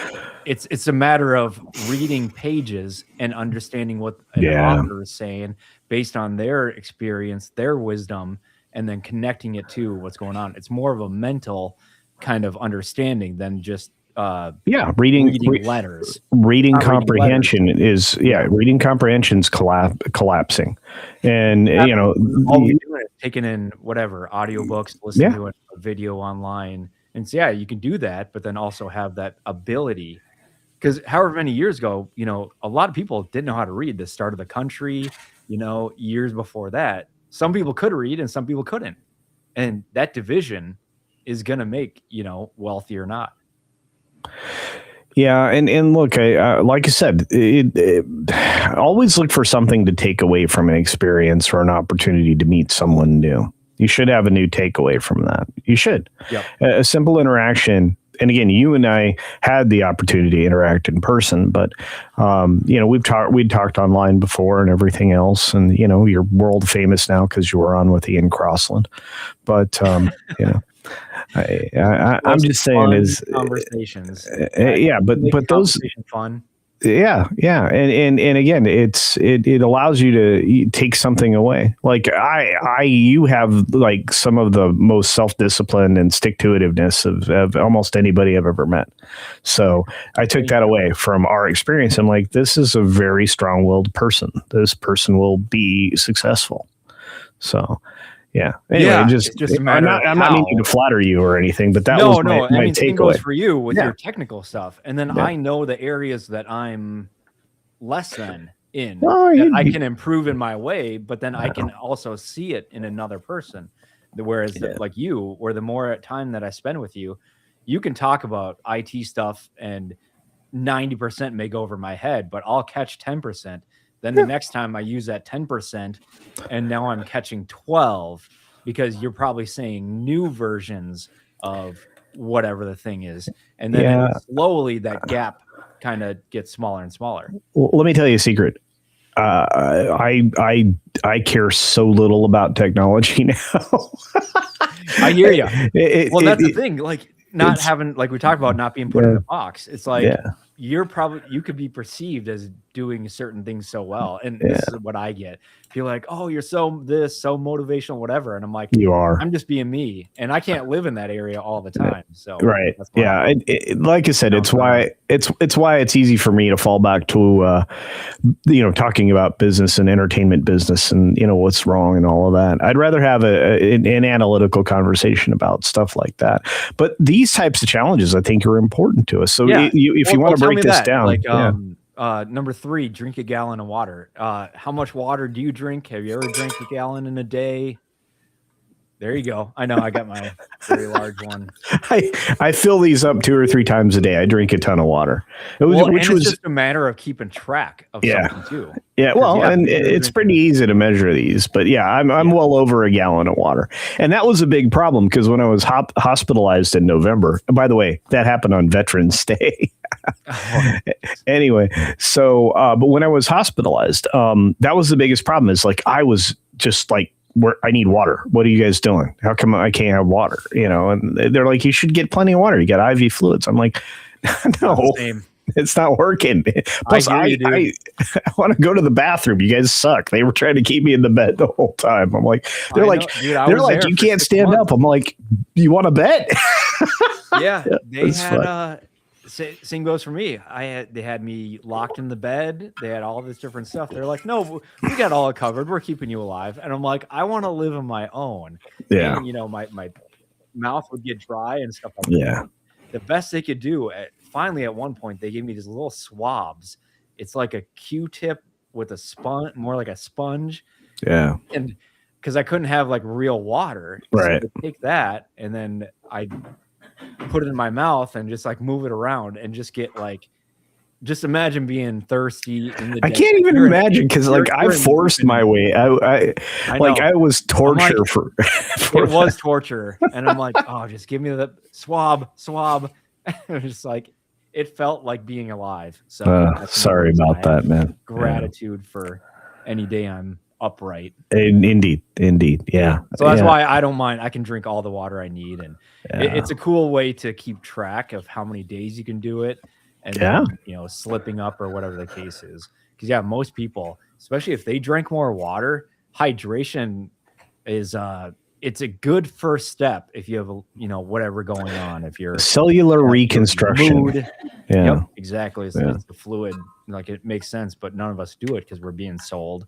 [SPEAKER 1] it's a matter of reading pages and understanding what an author is saying based on their experience, their wisdom, and then connecting it to what's going on. It's more of a mental kind of understanding than just reading letters.
[SPEAKER 2] Reading comprehension is reading comprehension's collapsing, and
[SPEAKER 1] all we do is taking in whatever audiobooks, listening to a video online. And so, you can do that, but then also have that ability, because however many years ago, a lot of people didn't know how to read. The start of the country, years before that, some people could read and some people couldn't. And that division is going to make, wealthy or not.
[SPEAKER 2] Yeah. And look, like I said, always look for something to take away from an experience or an opportunity to meet someone new. You should have a new takeaway from that. You should. Yep. A simple interaction. And again, you and I had the opportunity to interact in person, but we'd talked online before and everything else. And you're world famous now because you were on with Ian Crossland. But I'm just saying is
[SPEAKER 1] conversations.
[SPEAKER 2] But those
[SPEAKER 1] fun.
[SPEAKER 2] Yeah. And again, it allows you to take something away. Like you have like some of the most self-discipline and stick-to-itiveness of almost anybody I've ever met. So I took that away from our experience. I'm like, this is a very strong-willed person. This person will be successful. So yeah. Anyway, just a matter I'm not meaning to flatter you or anything, but that was my takeaway.
[SPEAKER 1] Same goes for you with your technical stuff. And then I know the areas that I'm less than in, that I can improve in my way, but then I can also see it in another person. Whereas like you, or the more time that I spend with you, you can talk about IT stuff and 90% may go over my head, but I'll catch 10%. Then the next time I use that 10%, and now I'm catching 12 because you're probably saying new versions of whatever the thing is. And then slowly that gap kind of gets smaller and smaller.
[SPEAKER 2] Well, let me tell you a secret. I care so little about technology now.
[SPEAKER 1] I hear you. That's the thing. Like not having, like we talked about, not being put in a box. It's like you could be perceived as doing certain things so well, and this is what I get. Feel like, oh, you're so motivational, whatever, and I'm like,
[SPEAKER 2] you are.
[SPEAKER 1] I'm just being me, and I can't live in that area all the time. So
[SPEAKER 2] right, like I said, it's why it's easy for me to fall back to talking about business and entertainment business and what's wrong and all of that. I'd rather have an analytical conversation about stuff like that. But these types of challenges, I think, are important to us. So if you want to break this down,
[SPEAKER 1] like number 3, drink a gallon of water. How much water do you drink? Have you ever drank a gallon in a day? There you go. I know I got my very large one.
[SPEAKER 2] I fill these up 2 or 3 times a day. I drink a ton of water.
[SPEAKER 1] It's just a matter of keeping track of something too.
[SPEAKER 2] Yeah, well, and it's pretty easy to measure these, but I'm well over a gallon of water. And that was a big problem because when I was hospitalized in November, and by the way, that happened on Veterans Day. Anyway, so, but when I was hospitalized, that was the biggest problem is like, I was just like, I need water. What are you guys doing? How come I can't have water? And they're like, you should get plenty of water. You got IV fluids. I'm like, no, it's not working. Plus, I want to go to the bathroom. You guys suck. They were trying to keep me in the bed the whole time. I'm like, they're like, you can't stand up. I'm like, you want to bet?
[SPEAKER 1] Yeah, they had Same goes for me. They had me locked in the bed. They had all this different stuff. They're like, no, we got all covered. We're keeping you alive. And I'm like, I want to live on my own.
[SPEAKER 2] Yeah.
[SPEAKER 1] And my mouth would get dry and stuff like
[SPEAKER 2] Yeah.
[SPEAKER 1] that. The best they could do, finally at one point, they gave me these little swabs. It's like a Q-tip with a sponge, more like a sponge.
[SPEAKER 2] Yeah.
[SPEAKER 1] And because I couldn't have like real water,
[SPEAKER 2] Right.
[SPEAKER 1] so I'd take that and then I put it in my mouth and just like move it around and just get like, just imagine being thirsty in the
[SPEAKER 2] I
[SPEAKER 1] desert.
[SPEAKER 2] can't even imagine because like I
[SPEAKER 1] you're in
[SPEAKER 2] forced
[SPEAKER 1] the-
[SPEAKER 2] my way. I like
[SPEAKER 1] know.
[SPEAKER 2] I was torture
[SPEAKER 1] like,
[SPEAKER 2] for
[SPEAKER 1] It was torture, and I'm like, oh, just give me the swab. It was just like, it felt like being alive. So that's
[SPEAKER 2] sorry
[SPEAKER 1] another reason
[SPEAKER 2] about
[SPEAKER 1] I have
[SPEAKER 2] that, man.
[SPEAKER 1] Gratitude for any day I'm upright.
[SPEAKER 2] Indeed. Yeah.
[SPEAKER 1] So that's
[SPEAKER 2] Yeah.
[SPEAKER 1] why I don't mind. I can drink all the water I need, and
[SPEAKER 2] Yeah.
[SPEAKER 1] it's a cool way to keep track of how many days you can do it, and
[SPEAKER 2] Yeah.
[SPEAKER 1] then, slipping up or whatever the case is. Because most people, especially if they drink more water, hydration is it's a good first step if you have whatever going on. If you're
[SPEAKER 2] Cellular reconstruction.
[SPEAKER 1] mood,
[SPEAKER 2] Yeah.
[SPEAKER 1] yep, exactly. It's the fluid. Like, it makes sense, but none of us do it because we're being sold,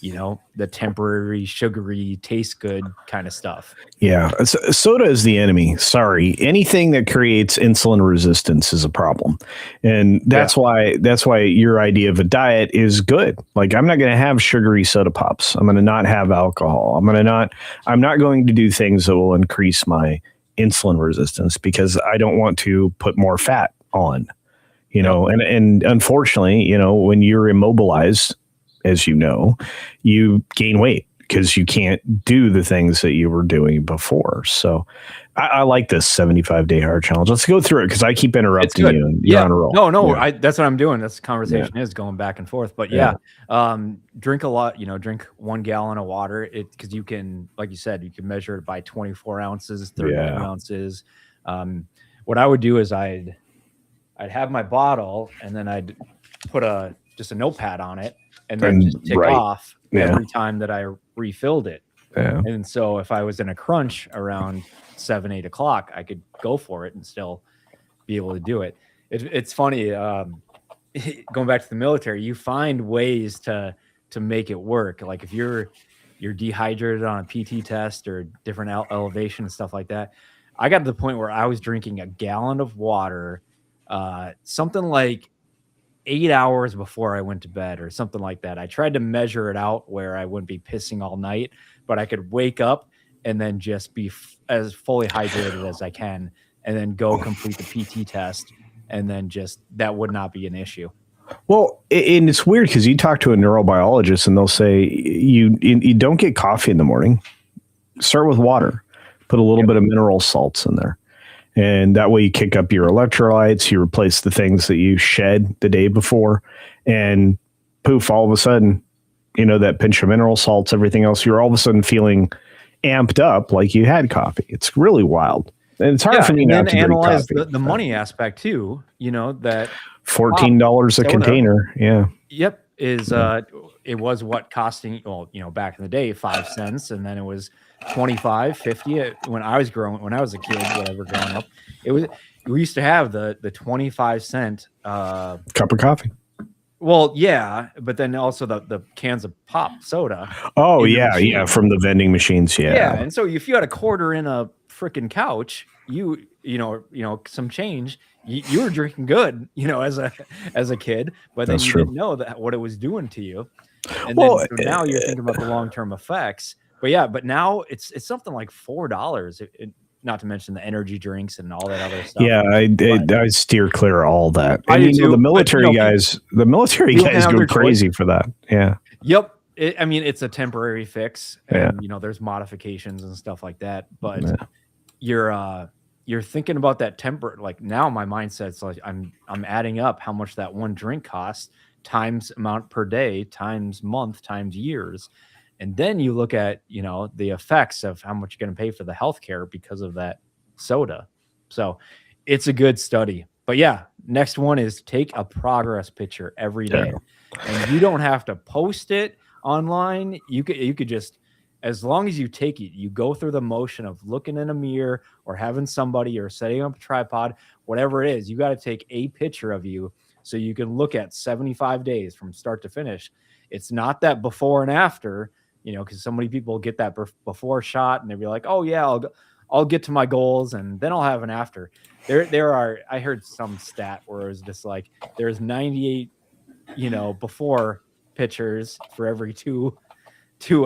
[SPEAKER 1] the temporary sugary taste good kind of stuff.
[SPEAKER 2] Yeah. Soda is the enemy. Sorry. Anything that creates insulin resistance is a problem. And that's why your idea of a diet is good. Like, I'm not going to have sugary soda pops. I'm going to not have alcohol. I'm not going to do things that will increase my insulin resistance because I don't want to put more fat on, and unfortunately, when you're immobilized, as you gain weight because you can't do the things that you were doing before. So I like this 75-day heart challenge. Let's go through it because I keep interrupting you. And you're on a roll.
[SPEAKER 1] No,
[SPEAKER 2] Yeah.
[SPEAKER 1] that's what I'm doing. That's the conversation is going back and forth. But drink a lot, drink 1 gallon of water. Because you can, like you said, you can measure it by 24 ounces, 32 ounces. What I would do is I'd have my bottle and then I'd put just a notepad on it and then just tick off every time that I refilled it.
[SPEAKER 2] Yeah.
[SPEAKER 1] And so if I was in a crunch around 7, 8 o'clock, I could go for it and still be able to do it. It's funny. Going back to the military, you find ways to make it work. Like if you're dehydrated on a PT test or different elevation and stuff like that. I got to the point where I was drinking a gallon of water, something like 8 hours before I went to bed or something like that. I tried to measure it out where I wouldn't be pissing all night, but I could wake up and then just be as fully hydrated as I can and then go complete the PT test. And then that would not be an issue.
[SPEAKER 2] Well, and it's weird because you talk to a neurobiologist and they'll say you don't get coffee in the morning. Start with water, put a little bit of mineral salts in there. And that way you kick up your electrolytes, you replace the things that you shed the day before, and poof, all of a sudden, that pinch of mineral salts, everything else, you're all of a sudden feeling amped up like you had coffee. It's really wild. And it's hard for me not to
[SPEAKER 1] analyze
[SPEAKER 2] drink coffee.
[SPEAKER 1] the money aspect too, that
[SPEAKER 2] $14 a container. Yeah.
[SPEAKER 1] Yep. It was costing, back in the day, 5 cents. And then it was 25, 50 when I was a kid, whatever, growing up. We used to have the 25-cent
[SPEAKER 2] cup of coffee.
[SPEAKER 1] Well, yeah, but then also the cans of pop soda.
[SPEAKER 2] Oh yeah, from the vending machines. Yeah.
[SPEAKER 1] And so if you had a quarter in a freaking couch, you some change, you were drinking good, as a kid, but then you didn't know what it was doing to you. And then now you're thinking about the long-term effects. But now it's something like $4. Not to mention the energy drinks and all that other stuff.
[SPEAKER 2] Yeah, I steer clear of all that.
[SPEAKER 1] I do too,
[SPEAKER 2] the military guys go crazy for that. Yeah.
[SPEAKER 1] Yep. It's a temporary fix, and there's modifications and stuff like that. But you're thinking about that like now my mindset's like I'm adding up how much that one drink costs times amount per day times month times years. And then you look at, the effects of how much you're going to pay for the healthcare because of that soda. So it's a good study. But next one is take a progress picture every day. And you don't have to post it online. You could just as long as you take it, you go through the motion of looking in a mirror or having somebody or setting up a tripod, whatever it is, you got to take a picture of you so you can look at 75 days from start to finish. It's not that before and after, you know, because so many people get that before shot and they'll be like, oh yeah, I'll get to my goals and then I'll have an after. There are, I heard some stat where it was just like there's 98, you know, before pictures for every two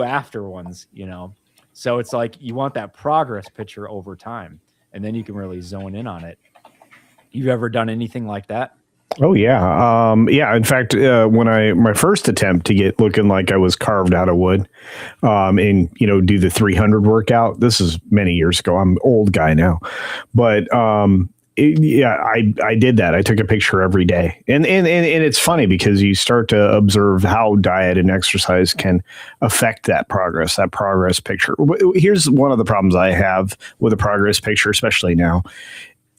[SPEAKER 1] after ones, you know. So it's like you want that progress picture over time, and then you can really zone in on it. You've ever done anything like that?
[SPEAKER 2] Oh yeah. In fact, when my first attempt to get looking like I was carved out of wood, and you know, do the 300 workout, this is many years ago. I'm an old guy now, but I did that. I took a picture every day, and it's funny because you start to observe how diet and exercise can affect that progress picture. Here's one of the problems I have with a progress picture, especially now.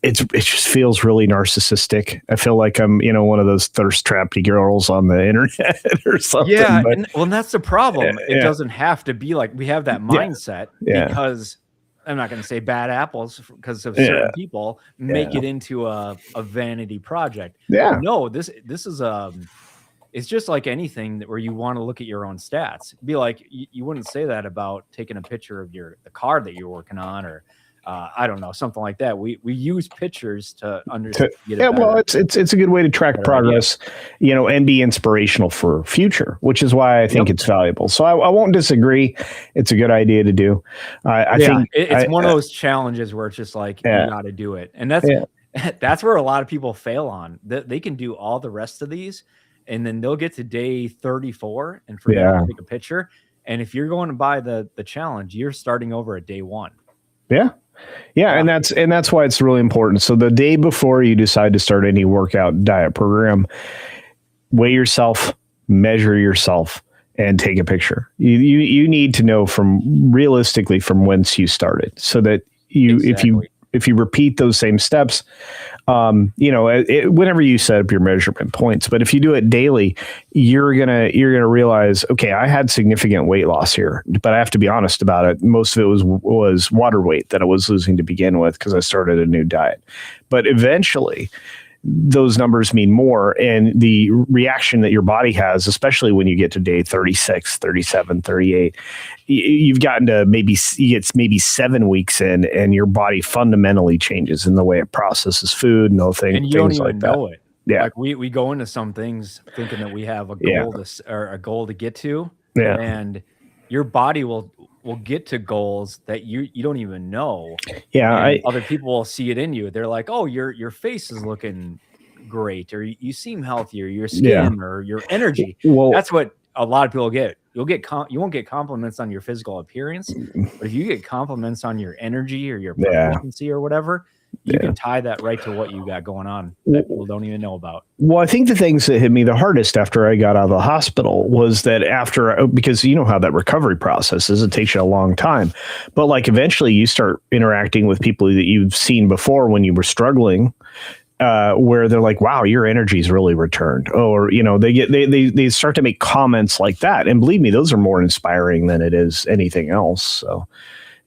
[SPEAKER 2] It just feels really narcissistic. I feel like I'm, you know, one of those thirst trappy girls on the internet or something.
[SPEAKER 1] Yeah,
[SPEAKER 2] but,
[SPEAKER 1] and that's the problem. It doesn't have to be like we have that mindset because I'm not going to say bad apples because of certain people make it into a vanity project.
[SPEAKER 2] Yeah,
[SPEAKER 1] no, this is it's just like anything where you want to look at your own stats. Be like you wouldn't say that about taking a picture of the car that you're working on or. I don't know, something like that. We use pictures to understand.
[SPEAKER 2] Well, it's a good way to track progress, you know, and be inspirational for future, which is why I think it's valuable. So I won't disagree. It's a good idea to do. I think
[SPEAKER 1] it's one of those challenges where it's just like you got to do it, and that's where a lot of people fail on. They can do all the rest of these, and then they'll get to day 34 and forget to take a picture. And if you're going to buy the challenge, you're starting over at day 1.
[SPEAKER 2] Yeah, and that's why it's really important. So the day before you decide to start any workout diet program, weigh yourself, measure yourself, and take a picture. You need to know realistically from whence you started, so that if you repeat those same steps, you know, whenever you set up your measurement points, but if you do it daily, you're gonna realize, okay, I had significant weight loss here, but I have to be honest about it. Most of it was water weight that I was losing to begin with because I started a new diet. But eventually, those numbers mean more, and the reaction that your body has, especially when you get to day 36, 37, 38, you've gotten to maybe 7 weeks in, and your body fundamentally changes in the way it processes food and those things.
[SPEAKER 1] And you don't even know it.
[SPEAKER 2] Yeah,
[SPEAKER 1] like we go into some things thinking that we have a goal to get to, and your body will get to goals that you don't even know. Other people will see it in you. They're like, oh, your face is looking great, or you seem healthier, your skin or your energy. Well, that's what a lot of people get. You won't get compliments on your physical appearance, but if you get compliments on your energy or your proficiency or whatever, you can tie that right to what you got going on that people don't even know about.
[SPEAKER 2] Well, I think the things that hit me the hardest after I got out of the hospital was that because you know how that recovery process is, it takes you a long time, but like eventually you start interacting with people that you've seen before when you were struggling, where they're like, wow, your energy's really returned. Or, you know, they start to make comments like that. And believe me, those are more inspiring than it is anything else. So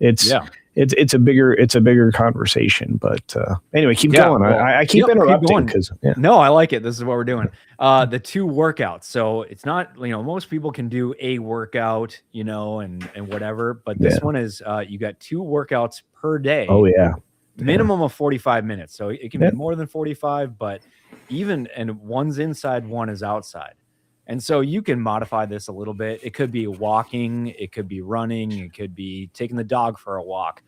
[SPEAKER 2] it's a bigger conversation, but anyway, keep going. Well, I keep interrupting because
[SPEAKER 1] no, I like it. This is what we're doing. The 2 workouts. So it's not, you know, most people can do a workout, you know, and whatever, but this one is, you got 2 workouts per day.
[SPEAKER 2] Oh yeah.
[SPEAKER 1] Minimum of 45 minutes. So it can be more than 45, but and one's inside, one is outside. And so you can modify this a little bit. It could be walking, it could be running, it could be taking the dog for a walk.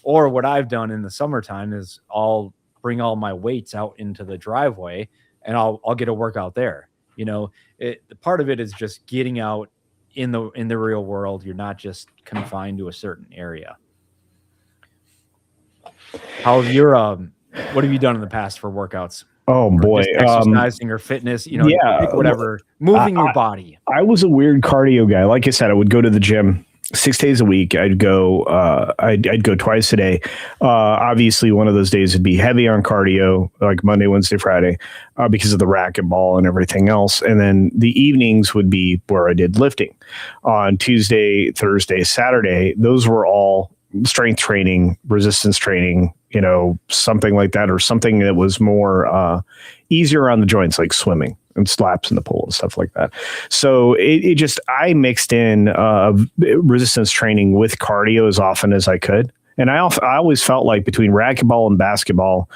[SPEAKER 1] Or what I've done in the summertime is I'll bring all my weights out into the driveway and I'll get a workout there. You know, part of it is just getting out in the real world. You're not just confined to a certain area. How's your what have you done in the past for workouts?
[SPEAKER 2] Oh boy,
[SPEAKER 1] exercising or fitness, you know, pick whatever, moving your body.
[SPEAKER 2] I was a weird cardio guy. Like I said, I would go to the gym 6 days a week. I'd go. I'd go twice a day. Obviously, one of those days would be heavy on cardio, like Monday, Wednesday, Friday, because of the racquetball and everything else. And then the evenings would be where I did lifting. On Tuesday, Thursday, Saturday, those were all strength training, resistance training, something like that, or something that was more easier on the joints, like swimming and slaps in the pool and stuff like that. So I mixed in resistance training with cardio as often as I could. And I always felt like between racquetball and basketball,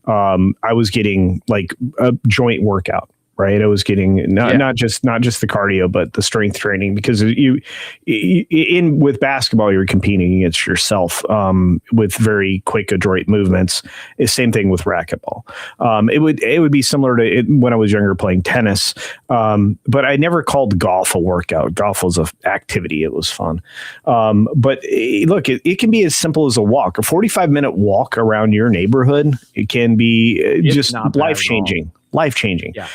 [SPEAKER 2] I was getting like a joint workout. Right, I was getting not just the cardio, but the strength training, because with basketball you're competing against yourself with very quick, adroit movements. Same thing with racquetball. It would be similar to it when I was younger playing tennis, but I never called golf a workout. Golf was an activity; it was fun. But look, it can be as simple as a walk, a 45-minute walk around your neighborhood. It can be just life-changing. Life-changing.
[SPEAKER 1] Yeah.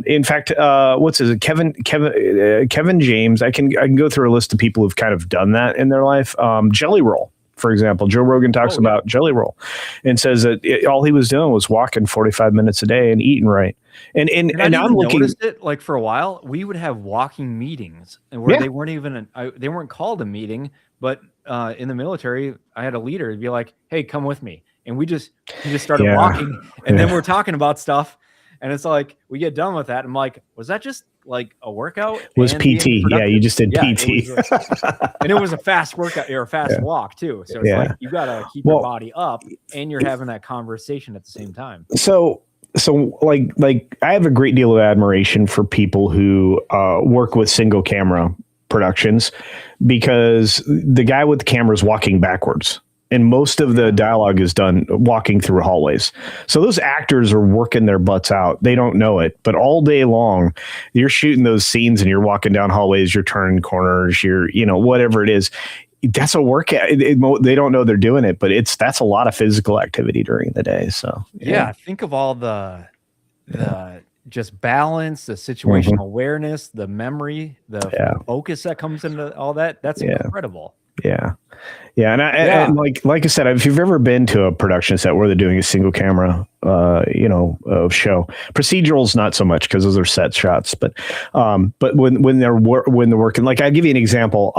[SPEAKER 2] In fact, what's his Kevin James? I can go through a list of people who've kind of done that in their life. Jelly Roll, for example. Joe Rogan talks about Jelly Roll and says that all he was doing was walking 45 minutes a day and eating right. And I'm looking.
[SPEAKER 1] Noticed it like for a while. We would have walking meetings, and where they weren't even they weren't called a meeting, but in the military, I had a leader. He'd be like, "Hey, come with me," and he just started walking, and then we're talking about stuff. And it's like, we get done with that. I'm like, was that just like a workout?
[SPEAKER 2] It was PT. Yeah, you just did PT.
[SPEAKER 1] And it was a fast workout or a fast walk too. So it's like, you got to keep your body up and you're having that conversation at the same time.
[SPEAKER 2] So like I have a great deal of admiration for people who work with single camera productions, because the guy with the camera is walking backwards. And most of the dialogue is done walking through hallways. So those actors are working their butts out. They don't know it, but all day long, you're shooting those scenes and you're walking down hallways, you're turning corners, you're, whatever it is. That's a workout. They don't know they're doing it, but that's a lot of physical activity during the day. So
[SPEAKER 1] think of all the just balance, the situational awareness, the memory, the focus that comes into all that. That's incredible.
[SPEAKER 2] Yeah. And and like I said, if you've ever been to a production set where they're doing a single camera, show, procedurals, not so much, because those are set shots, but when they're working, like I'll give you an example.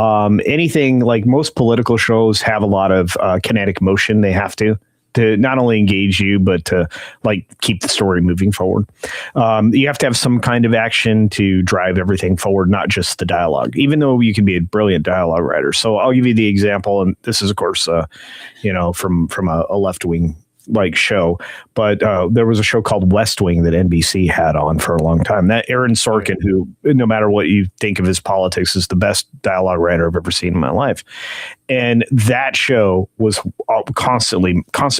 [SPEAKER 2] Anything like most political shows have a lot of kinetic motion. They have to not only engage you, but to like keep the story moving forward. You have to have some kind of action to drive everything forward, not just the dialogue, even though you can be a brilliant dialogue writer. So I'll give you the example. And this is, of course, from a left-wing like show, but there was a show called West Wing that NBC had on for a long time. That Aaron Sorkin, who, no matter what you think of his politics, is the best dialogue writer I've ever seen in my life. And that show was constant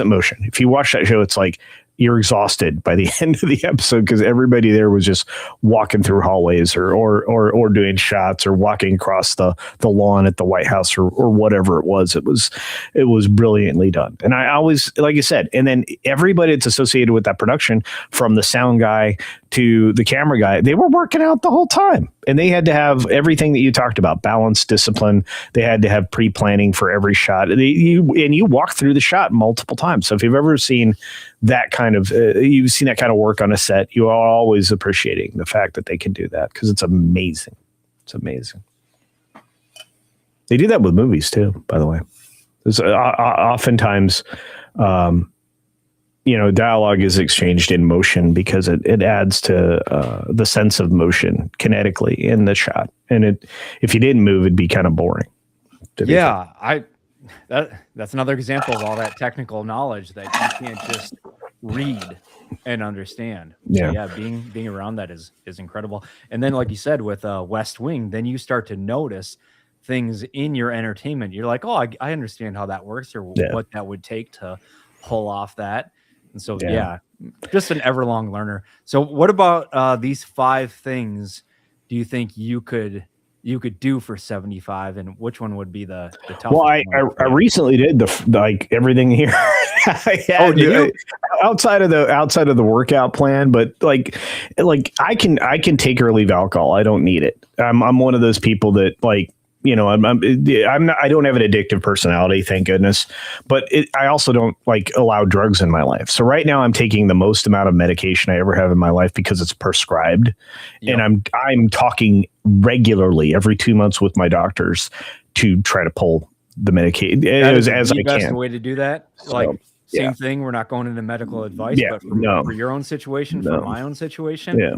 [SPEAKER 2] motion. If you watch that show, it's like you're exhausted by the end of the episode, because everybody there was just walking through hallways or doing shots or walking across the lawn at the White House or whatever it was. It was brilliantly done. And I always, like I said, and then everybody that's associated with that production, from the sound guy to the camera guy, they were working out the whole time. And they had to have everything that you talked about: balance, discipline. They had to have pre-planning for every shot. You walk through the shot multiple times. So if you've ever seen that kind of, you've seen that kind of work on a set, you are always appreciating the fact that they can do that, because it's amazing. It's amazing. They do that with movies too, by the way. There's oftentimes, dialogue is exchanged in motion, because it adds to the sense of motion kinetically in the shot. And if you didn't move, it'd be kind of boring.
[SPEAKER 1] That's another example of all that technical knowledge that you can't just read and understand. So being around that is incredible. And then, like you said, with West Wing, then you start to notice things in your entertainment. You're like, oh, I understand how that works, or what that would take to pull off that. And so, just an everlong learner. So what about these 5 things do you think you could do for 75, and which one would be the toughest? Well,
[SPEAKER 2] I recently did the everything here. Outside of the workout plan, but like I can take or leave alcohol. I don't need it. I'm one of those people that, like, you know, I'm not, I don't have an addictive personality, thank goodness, but I also don't like allow drugs in my life. So right now I'm taking the most amount of medication I ever have in my life because it's prescribed.
[SPEAKER 1] Yep.
[SPEAKER 2] And I'm talking regularly every 2 months with my doctors to try to pull the medication as I
[SPEAKER 1] the best
[SPEAKER 2] can.
[SPEAKER 1] way to do that.
[SPEAKER 2] So,
[SPEAKER 1] Like same
[SPEAKER 2] yeah.
[SPEAKER 1] thing. We're not going into medical advice,
[SPEAKER 2] Yeah,
[SPEAKER 1] but
[SPEAKER 2] no.
[SPEAKER 1] for your own situation,
[SPEAKER 2] No.
[SPEAKER 1] for my own situation,
[SPEAKER 2] Yeah.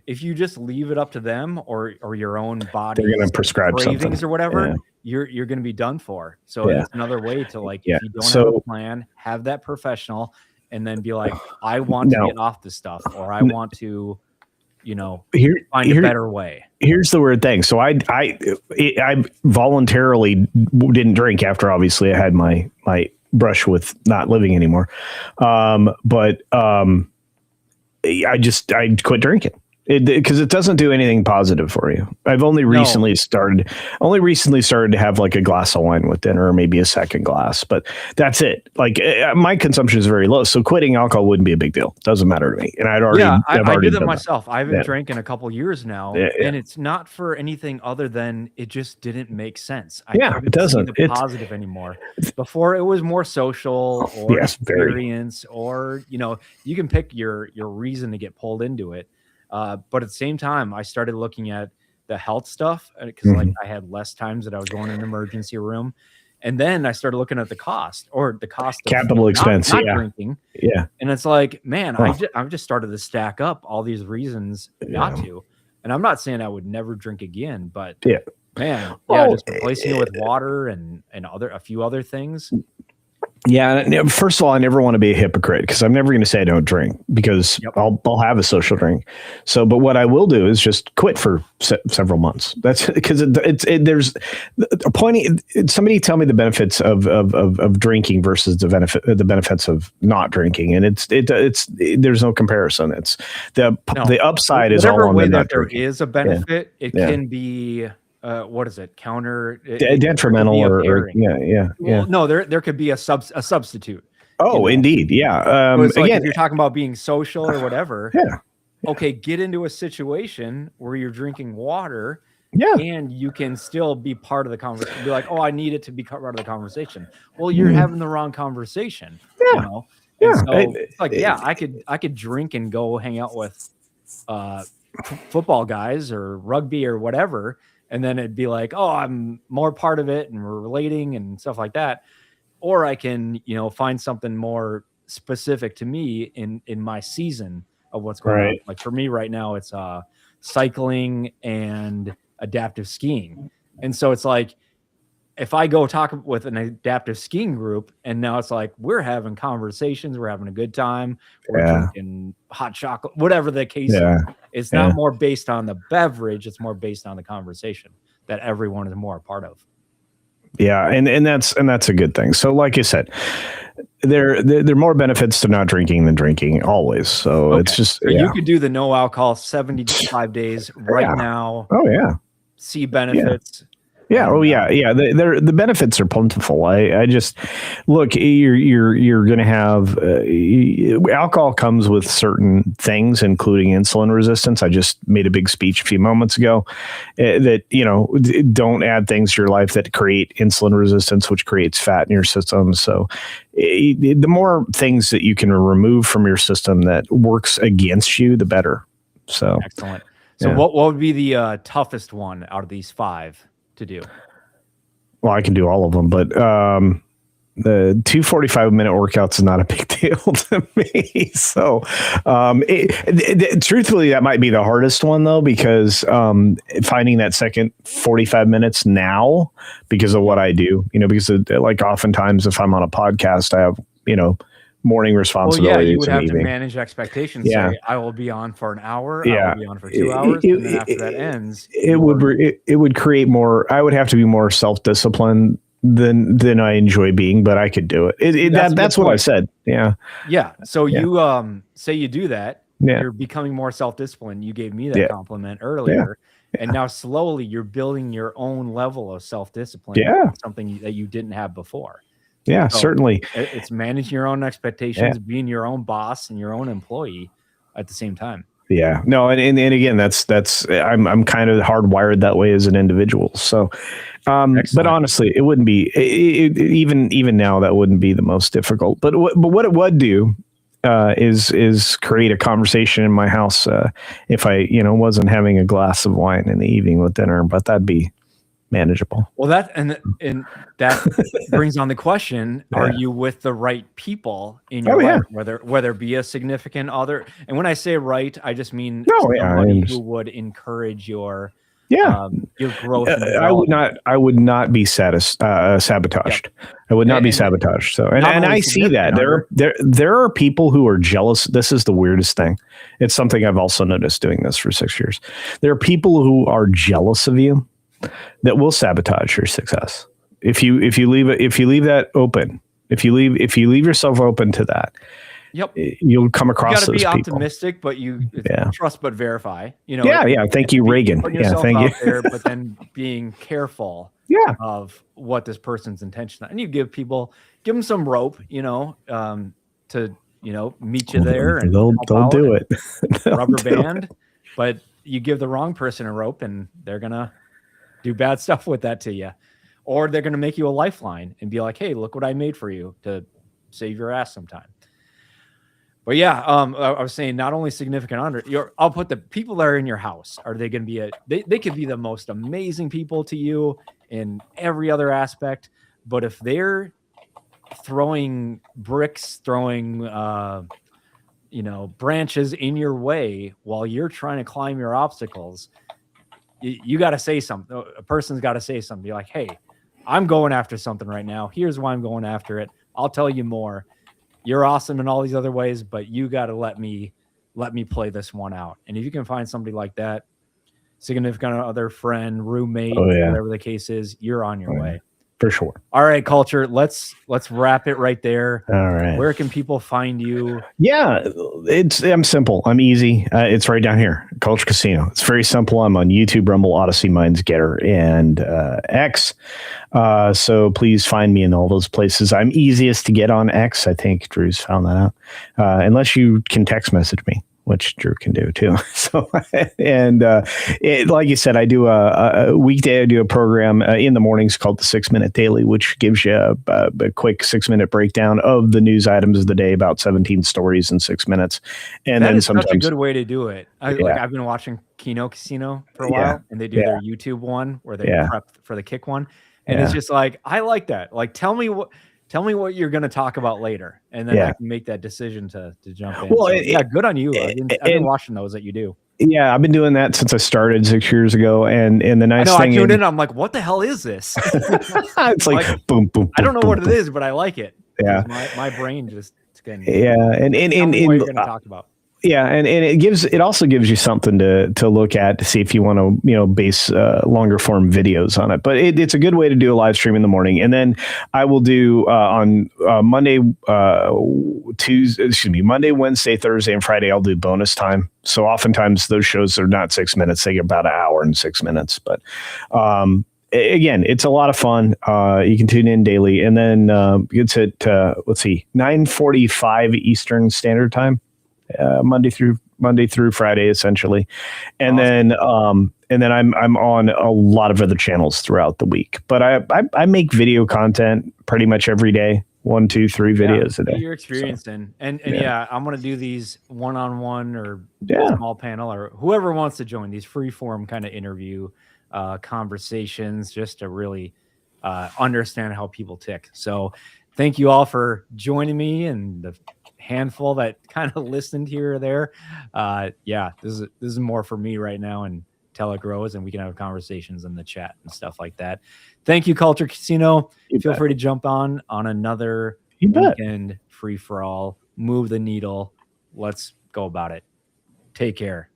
[SPEAKER 1] if you just leave it up to them or your own body
[SPEAKER 2] They're going to prescribe
[SPEAKER 1] cravings
[SPEAKER 2] something
[SPEAKER 1] or whatever,
[SPEAKER 2] Yeah.
[SPEAKER 1] you're going to be done for. So
[SPEAKER 2] Yeah.
[SPEAKER 1] it's another way to like,
[SPEAKER 2] Yeah.
[SPEAKER 1] if you don't have
[SPEAKER 2] So-
[SPEAKER 1] a plan, have that professional and then be like, I want to
[SPEAKER 2] No.
[SPEAKER 1] get off this stuff, or I want to, you know,
[SPEAKER 2] Here,
[SPEAKER 1] find a better way.
[SPEAKER 2] Here's the weird thing. So I voluntarily didn't drink after obviously I had my brush with not living anymore. But I quit drinking because it doesn't do anything positive for you. I've only recently started to have like a glass of wine with dinner or maybe a second glass, but that's it. Like my consumption is very low. So quitting alcohol wouldn't be a big deal. Doesn't matter to me. And I've
[SPEAKER 1] I did that
[SPEAKER 2] done
[SPEAKER 1] myself. I haven't
[SPEAKER 2] Yeah.
[SPEAKER 1] drank in a couple years now,
[SPEAKER 2] Yeah.
[SPEAKER 1] and it's not for anything other than it just didn't make sense. I
[SPEAKER 2] Yeah,
[SPEAKER 1] couldn't
[SPEAKER 2] it doesn't.
[SPEAKER 1] see the positive anymore. Before it was more social or
[SPEAKER 2] Yes, very.
[SPEAKER 1] experience, or you know, you can pick your reason to get pulled into it. But at the same time, I started looking at the health stuff because like I had less times that I was going in an emergency room. And then I started looking at the cost of
[SPEAKER 2] Capital expense,
[SPEAKER 1] not
[SPEAKER 2] yeah.
[SPEAKER 1] drinking.
[SPEAKER 2] Yeah.
[SPEAKER 1] And it's like, man,
[SPEAKER 2] Huh.
[SPEAKER 1] I've just started to stack up all these reasons not to. And I'm not saying I would never drink again, but
[SPEAKER 2] Yeah.
[SPEAKER 1] man,
[SPEAKER 2] Well,
[SPEAKER 1] just replacing it with water and a few other things.
[SPEAKER 2] Yeah. First of all, I never want to be a hypocrite because I'm never going to say I don't drink because I'll have a social drink. So, but what I will do is just quit for several months. That's because there's a point. Somebody tell me the benefits of drinking versus the benefits of not drinking, and it's there's no comparison. It's the upside is all on
[SPEAKER 1] way
[SPEAKER 2] the
[SPEAKER 1] that
[SPEAKER 2] not
[SPEAKER 1] there
[SPEAKER 2] drinking.
[SPEAKER 1] is a benefit. It can be. What is it?
[SPEAKER 2] Detrimental or
[SPEAKER 1] Well, no, there could be a substitute.
[SPEAKER 2] Oh, indeed, yeah.
[SPEAKER 1] So it's like
[SPEAKER 2] again,
[SPEAKER 1] if you're talking about being social or whatever.
[SPEAKER 2] Yeah.
[SPEAKER 1] Okay, get into a situation where you're drinking water.
[SPEAKER 2] Yeah.
[SPEAKER 1] And you can still be part of the conversation. Be like, oh, I need it to be part of the conversation. Well, you're having the wrong conversation.
[SPEAKER 2] Yeah.
[SPEAKER 1] You know? And so it's like, I could drink and go hang out with football guys or rugby or whatever. And then it'd be like, oh, I'm more part of it and we're relating and stuff like that. Or I can, you know, find something more specific to me in my season of what's going on. Like for me right now, it's cycling and adaptive skiing. And so it's like, if I go talk with an adaptive skiing group and now it's like, we're having conversations, we're having a good time, we're drinking hot chocolate, whatever the case is. It's not more based on the beverage. It's more based on the conversation that everyone is more a part of.
[SPEAKER 2] Yeah. And that's a good thing. So like I said, there are more benefits to not drinking than drinking always. So it's just,
[SPEAKER 1] you could do the no alcohol 75 days right now.
[SPEAKER 2] Oh yeah.
[SPEAKER 1] See benefits.
[SPEAKER 2] Yeah. Oh yeah. Yeah. The benefits are plentiful. I just look, you're going to have alcohol comes with certain things, including insulin resistance. I just made a big speech a few moments ago that, you know, don't add things to your life that create insulin resistance, which creates fat in your system. So the more things that you can remove from your system that works against you, the better. So
[SPEAKER 1] excellent. So what would be the toughest one out of these 5 to do?
[SPEAKER 2] Well, I can do all of them, but the 2 45-minute workouts is not a big deal to me. So truthfully, that might be the hardest one though, because finding that second 45 minutes now because of what I do, you know, because like oftentimes if I'm on a podcast, I have, you know, morning responsibilities.
[SPEAKER 1] Well, yeah, you would have to manage expectations.
[SPEAKER 2] Yeah.
[SPEAKER 1] Say, I will be on for an hour.
[SPEAKER 2] Yeah.
[SPEAKER 1] I will be on for 2 hours. And then after that ends,
[SPEAKER 2] it would create more. I would have to be more self-disciplined than I enjoy being, but I could do it. That's what I said. Yeah.
[SPEAKER 1] Yeah. So you say you do that.
[SPEAKER 2] Yeah.
[SPEAKER 1] You're becoming more self-disciplined. You gave me that compliment earlier. Yeah. And now slowly you're building your own level of self-discipline.
[SPEAKER 2] Yeah.
[SPEAKER 1] Something that you didn't have before.
[SPEAKER 2] Yeah, so certainly.
[SPEAKER 1] It's managing your own expectations, being your own boss and your own employee at the same time.
[SPEAKER 2] Yeah, no, and again, that's I'm kind of hardwired that way as an individual. So, but
[SPEAKER 1] Excellent.
[SPEAKER 2] honestly, it wouldn't be even now that wouldn't be the most difficult. But what it would do is create a conversation in my house if I wasn't having a glass of wine in the evening with dinner. But that'd be manageable.
[SPEAKER 1] Well, that that brings on the question: are
[SPEAKER 2] Yeah.
[SPEAKER 1] you with the right people in your
[SPEAKER 2] Oh, yeah.
[SPEAKER 1] life? Whether it be a significant other, and when I say right, I just mean
[SPEAKER 2] No, yeah, I
[SPEAKER 1] somebody who
[SPEAKER 2] understand.
[SPEAKER 1] would encourage your
[SPEAKER 2] Yeah,
[SPEAKER 1] growth. And
[SPEAKER 2] I would
[SPEAKER 1] development.
[SPEAKER 2] not. I would not be sabotaged. I would not be
[SPEAKER 1] And
[SPEAKER 2] sabotaged. So, and
[SPEAKER 1] not only
[SPEAKER 2] I see that
[SPEAKER 1] significant
[SPEAKER 2] there are people who are jealous. This is the weirdest thing. It's something I've also noticed doing this for 6 years. There are people who are jealous of you that will sabotage your success if you leave that open. If you leave yourself open to that,
[SPEAKER 1] Yep.
[SPEAKER 2] you'll come
[SPEAKER 1] You
[SPEAKER 2] across
[SPEAKER 1] got to
[SPEAKER 2] those
[SPEAKER 1] be
[SPEAKER 2] people.
[SPEAKER 1] optimistic, but you
[SPEAKER 2] Yeah.
[SPEAKER 1] trust but verify.
[SPEAKER 2] Yeah. Thank you, Reagan.
[SPEAKER 1] Putting
[SPEAKER 2] Yeah.
[SPEAKER 1] yourself
[SPEAKER 2] Thank
[SPEAKER 1] out
[SPEAKER 2] you.
[SPEAKER 1] there, but then being careful
[SPEAKER 2] Yeah.
[SPEAKER 1] of what this person's intention. And you give them some rope, to meet you there and
[SPEAKER 2] They'll
[SPEAKER 1] help out
[SPEAKER 2] do
[SPEAKER 1] and
[SPEAKER 2] it. They'll
[SPEAKER 1] rubber
[SPEAKER 2] do it.
[SPEAKER 1] band. But you give the wrong person a rope, and they're gonna do bad stuff with that to you, or they're gonna make you a lifeline and be like, "Hey, look what I made for you to save your ass sometime." But yeah, I was saying not only significant under I'll put the people that are in your house. Are they going to be they could be the most amazing people to you in every other aspect, but if they're throwing bricks, throwing branches in your way while you're trying to climb your obstacles, you got to say something. A person's got to say something. Be like, "Hey, I'm going after something right now. Here's why I'm going after it. I'll tell you more. You're awesome in all these other ways, but you got to let me play this one out." And if you can find somebody like that, significant other, friend, roommate,
[SPEAKER 2] Oh, yeah.
[SPEAKER 1] whatever the case is, you're on your way.
[SPEAKER 2] For sure.
[SPEAKER 1] All right, Culture. Let's wrap it right there.
[SPEAKER 2] All right.
[SPEAKER 1] Where can people find you?
[SPEAKER 2] Yeah, I'm simple. I'm easy. It's right down here, Culture Casino. It's very simple. I'm on YouTube, Rumble, Odyssey, Minds, Getter, and X. So please find me in all those places. I'm easiest to get on X. I think Drew's found that out. Unless you can text message me, which Drew can do too. So, and like you said, I do a weekday. I do a program in the mornings called the 6 Minute Daily, which gives you a quick 6 minute breakdown of the news items of the day, about 17 stories in 6 minutes. And
[SPEAKER 1] That
[SPEAKER 2] then
[SPEAKER 1] is
[SPEAKER 2] sometimes
[SPEAKER 1] such a good way to do it.
[SPEAKER 2] Yeah.
[SPEAKER 1] I've been watching Kino Casino for a
[SPEAKER 2] Yeah.
[SPEAKER 1] while, and they do their YouTube one where they
[SPEAKER 2] Yeah.
[SPEAKER 1] prep for the kick one, and it's just like, I like that. Like, tell me what you're going to talk about later, and then I can make that decision to jump in.
[SPEAKER 2] Well,
[SPEAKER 1] So, good on you. I've been watching those that you do.
[SPEAKER 2] Yeah, I've been doing that since I started 6 years ago. And the nice thing,
[SPEAKER 1] I tuned in. I'm like, what the hell is this?
[SPEAKER 2] it's like boom, boom.
[SPEAKER 1] I don't know
[SPEAKER 2] boom,
[SPEAKER 1] what it
[SPEAKER 2] boom.
[SPEAKER 1] is, but I like it.
[SPEAKER 2] Yeah.
[SPEAKER 1] My brain just can.
[SPEAKER 2] Yeah, and
[SPEAKER 1] Tell me what you're going to talk about.
[SPEAKER 2] Yeah, and it also gives you something to look at to see if you want to base longer form videos on it. But it's a good way to do a live stream in the morning, and then I will do on Monday, Monday, Wednesday, Thursday, and Friday. I'll do bonus time. So oftentimes those shows are not 6 minutes; they get about an hour and 6 minutes. But again, it's a lot of fun. You can tune in daily, and then it's at 9:45 Eastern Standard Time. Monday through Friday, essentially, and then I'm on a lot of other channels throughout the week. But I make video content pretty much every day, 1, 2, 3 videos a day.
[SPEAKER 1] You're experiencing, and I'm gonna do these one-on-one or small panel or whoever wants to join these free-form kind of interview conversations, just to really understand how people tick. So, thank you all for joining me and the handful that kind of listened here or there. This is more for me right now, and till it grows and we can have conversations in the chat and stuff like that. Thank you, Culture Casino. Feel free to jump on another weekend free for all. Move the needle. Let's go about it. Take care.